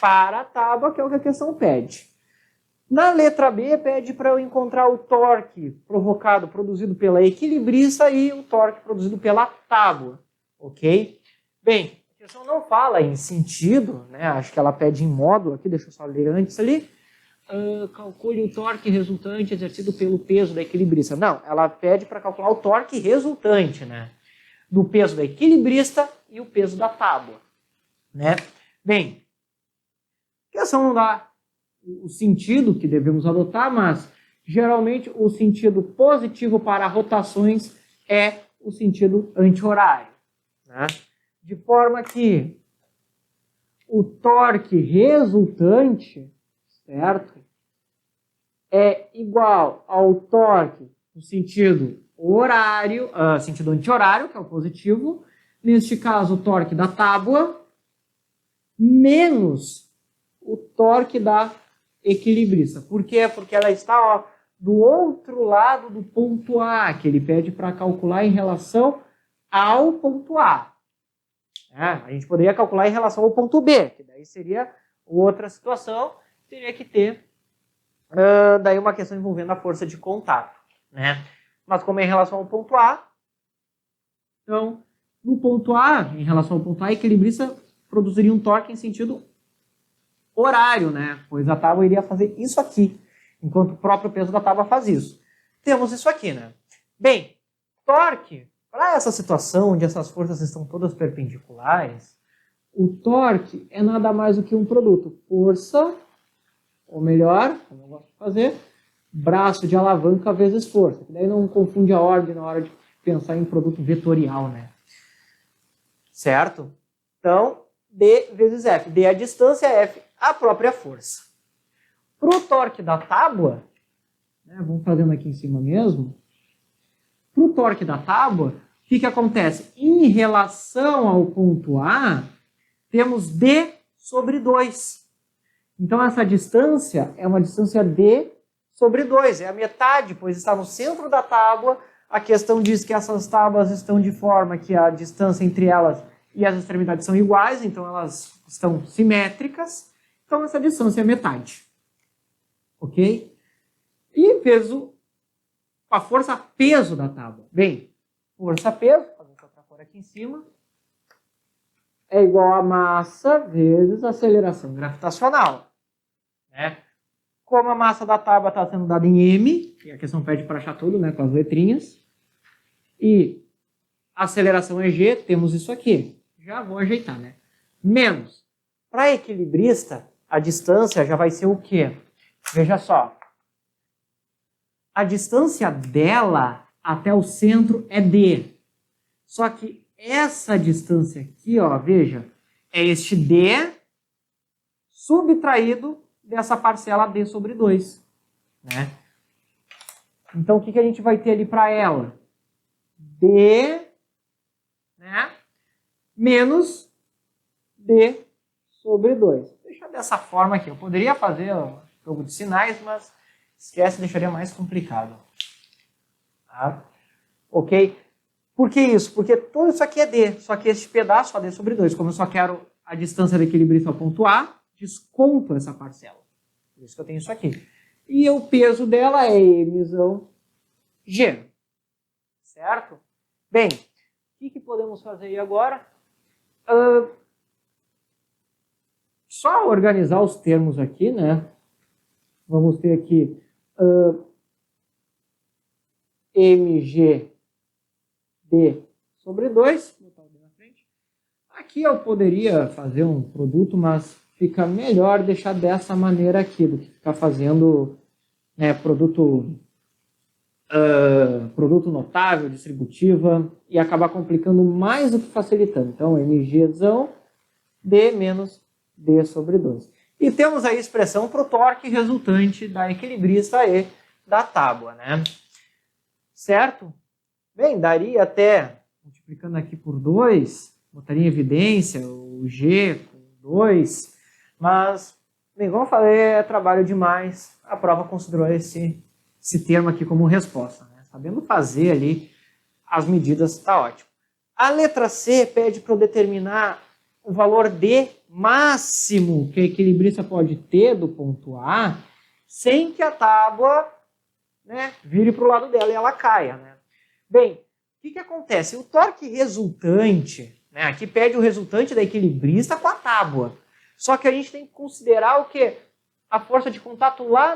Para a tábua, que é o que a questão pede. Na letra B, pede para eu encontrar o torque produzido pela equilibrista e o torque produzido pela tábua. Ok? Bem, a questão não fala em sentido, né? Acho que ela pede em módulo aqui, deixa eu só ler antes ali. Calcule o torque resultante exercido pelo peso da equilibrista. Não, ela pede para calcular o torque resultante, né? Do peso da equilibrista e o peso da tábua. Né? Bem, a questão não dá o sentido que devemos adotar, mas geralmente o sentido positivo para rotações é o sentido anti-horário. Né? De forma que o torque resultante, certo, é igual ao torque no sentido horário, sentido anti-horário, que é o positivo, neste caso o torque da tábua, menos o torque da equilibrista. Por quê? Porque ela está do outro lado do ponto A, que ele pede para calcular em relação ao ponto A. A gente poderia calcular em relação ao ponto B, que daí seria outra situação, teria que ter daí uma questão envolvendo a força de contato. Né? Mas como é em relação ao ponto A, então, no ponto A, em relação ao ponto A, a equilibrista produziria um torque em sentido horário, né? Pois a tábua iria fazer isso aqui, enquanto o próprio peso da tábua faz isso. Temos isso aqui, né? Bem, torque, para essa situação onde essas forças estão todas perpendiculares, o torque é nada mais do que um produto. Força, ou melhor, como eu gosto de fazer, braço de alavanca vezes força. Que daí não confunde a ordem na hora de pensar em produto vetorial, né? Certo? Então, D vezes F. D é a distância, F a própria força. Para o torque da tábua, né, vamos fazendo aqui em cima mesmo, para o torque da tábua, o que acontece? Em relação ao ponto A, temos D sobre 2. Então, essa distância é uma distância D sobre 2. É a metade, pois está no centro da tábua. A questão diz que essas tábuas estão de forma que a distância entre elas e as extremidades são iguais, então elas estão simétricas. Então, essa distância é metade. Ok? E peso, a força-peso da tábua. Bem, força-peso, vou fazer outra cor aqui em cima, é igual a massa vezes a aceleração gravitacional. Né? Como a massa da tábua está sendo dada em m, e a questão pede para achar tudo, né, com as letrinhas, e a aceleração é g, temos isso aqui. Já vou ajeitar, né? Menos. Para a equilibrista, a distância já vai ser o quê? Veja só. A distância dela até o centro é d. Só que essa distância aqui, ó, veja, é este d subtraído dessa parcela d sobre 2. Né? Então, o que a gente vai ter ali para ela? D, né, menos d sobre 2. Vou deixar dessa forma aqui. Eu poderia fazer um jogo de sinais, mas esquece, deixaria mais complicado. Tá? Ok? Por que isso? Porque tudo isso aqui é d, só que esse pedaço é d sobre 2. Como eu só quero a distância do equilibrista ao ponto A, desconto essa parcela. Por isso que eu tenho isso aqui. E o peso dela é emissão G. Certo? Bem, o que podemos fazer aí agora? Só organizar os termos aqui, né? Vamos ter aqui mg d sobre 2. Vou botar o d na frente. Aqui eu poderia fazer um produto, mas fica melhor deixar dessa maneira aqui, do que ficar fazendo, né, produto notável, distributiva, e acabar complicando mais do que facilitando. Então, mgzão d menos d sobre 2. E temos aí a expressão para o torque resultante da equilibrista e da tábua, né? Certo? Bem, daria até, multiplicando aqui por 2, botaria em evidência o g com 2, mas, bem, como eu falei, é trabalho demais. A prova considerou esse termo aqui como resposta. Né? Sabendo fazer ali as medidas, está ótimo. A letra C pede para eu determinar o valor D máximo que a equilibrista pode ter do ponto A, sem que a tábua, né, vire para o lado dela e ela caia. Né? Bem, o que acontece? O torque resultante, né, aqui pede o resultante da equilibrista com a tábua. Só que a gente tem que considerar o quê? A força de contato lá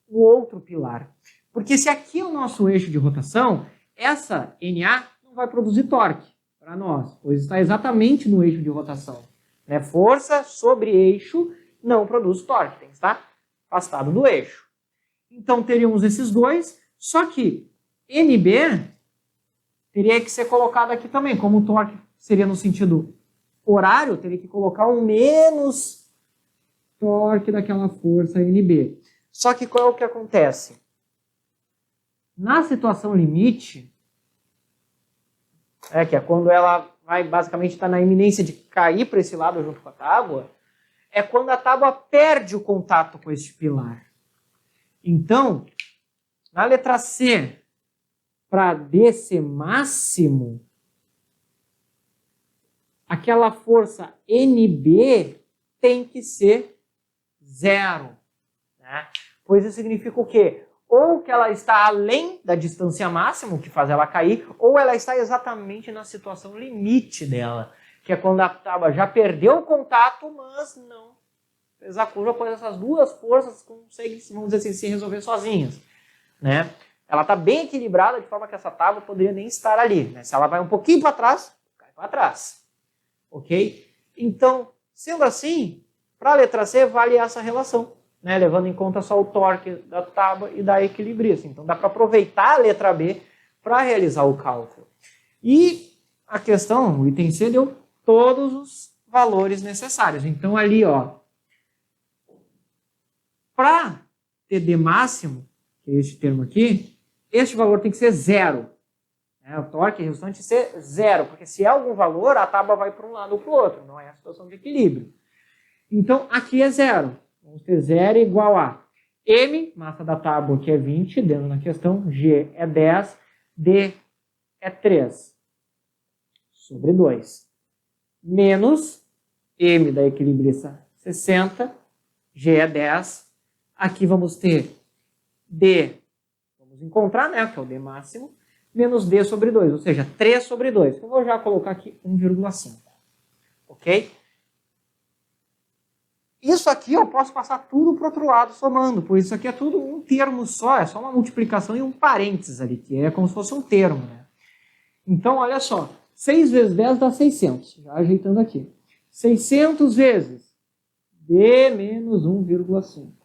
no outro pilar. Porque se aqui é o nosso eixo de rotação, essa NA não vai produzir torque para nós, pois está exatamente no eixo de rotação. Né? Força sobre eixo não produz torque, tem que estar afastado do eixo. Então teríamos esses dois, só que NB teria que ser colocado aqui também, como o torque seria no sentido horário, teria que colocar um menos torque daquela força NB. Só que qual é o que acontece? Na situação limite, que é quando ela vai basicamente estar na iminência de cair para esse lado junto com a tábua, é quando a tábua perde o contato com este pilar. Então, na letra C, para D ser máximo, aquela força NB tem que ser 0. Né? Pois isso significa o quê? Ou que ela está além da distância máxima, o que faz ela cair, ou ela está exatamente na situação limite dela, que é quando a tábua já perdeu o contato, mas não fez a curva, pois essas duas forças conseguem, vamos dizer assim, se resolver sozinhas. Né? Ela está bem equilibrada, de forma que essa tábua poderia nem estar ali. Né? Se ela vai um pouquinho para trás, cai para trás. Ok? Então, sendo assim, para a letra C vale essa relação, né? Levando em conta só o torque da tábua e da equilibrista. Então, dá para aproveitar a letra B para realizar o cálculo. E a questão, o item C deu todos os valores necessários. Então, ali, ó, para ter D máximo, que é este termo aqui, este valor tem que ser zero. O torque resultante tem que ser zero, porque se é algum valor, a tábua vai para um lado ou para o outro, não é a situação de equilíbrio. Então, aqui é zero. Vamos ter zero igual a M, massa da tábua, que é 20, dentro da questão, G é 10, D é 3, sobre 2. Menos M da equilibrista 60, G é 10. Aqui vamos ter D, vamos encontrar, né, que é o D máximo, menos D sobre 2, ou seja, 3 sobre 2. Eu vou já colocar aqui 1,5. Ok? Isso aqui eu posso passar tudo para o outro lado somando, pois isso aqui é tudo um termo só, é só uma multiplicação e um parênteses ali, que é como se fosse um termo, né? Então, olha só, 6 vezes 10 dá 600, já ajeitando aqui. 600 vezes D menos 1,5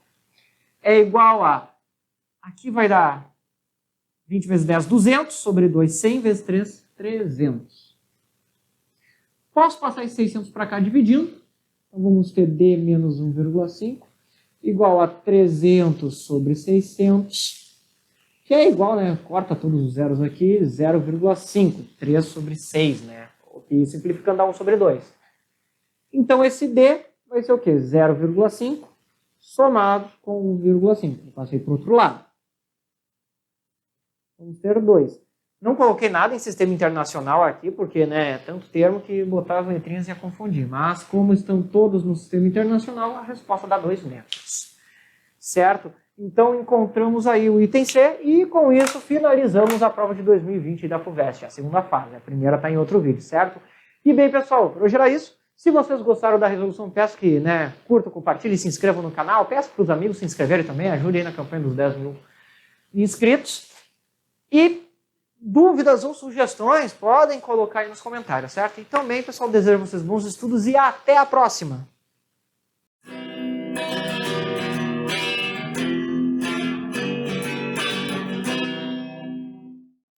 é igual a, aqui vai dar 20 vezes 10, 200, sobre 2, 100 vezes 3, 300. Posso passar esses 600 para cá dividindo. Então, vamos ter D menos 1,5 igual a 300 sobre 600, que é igual, né? Corta todos os zeros aqui, 0,5, 3 sobre 6, né? E simplificando dá 1 sobre 2. Então, esse D vai ser o quê? 0,5 somado com 1,5. Eu passei para o outro lado. Vamos ter 2. Não coloquei nada em sistema internacional aqui, porque, né, é tanto termo que botar as letrinhas ia confundir. Mas, como estão todos no sistema internacional, a resposta dá 2 metros. Certo? Então, encontramos aí o item C e, com isso, finalizamos a prova de 2020 da FUVEST, a segunda fase. A primeira está em outro vídeo, certo? E, bem, pessoal, por hoje era isso. Se vocês gostaram da resolução, peço que, né, curtam, compartilhem, se inscrevam no canal. Peço para os amigos se inscreverem também, ajudem aí na campanha dos 10 mil inscritos. E dúvidas ou sugestões podem colocar aí nos comentários, certo? E também, pessoal, desejo a vocês bons estudos e até a próxima!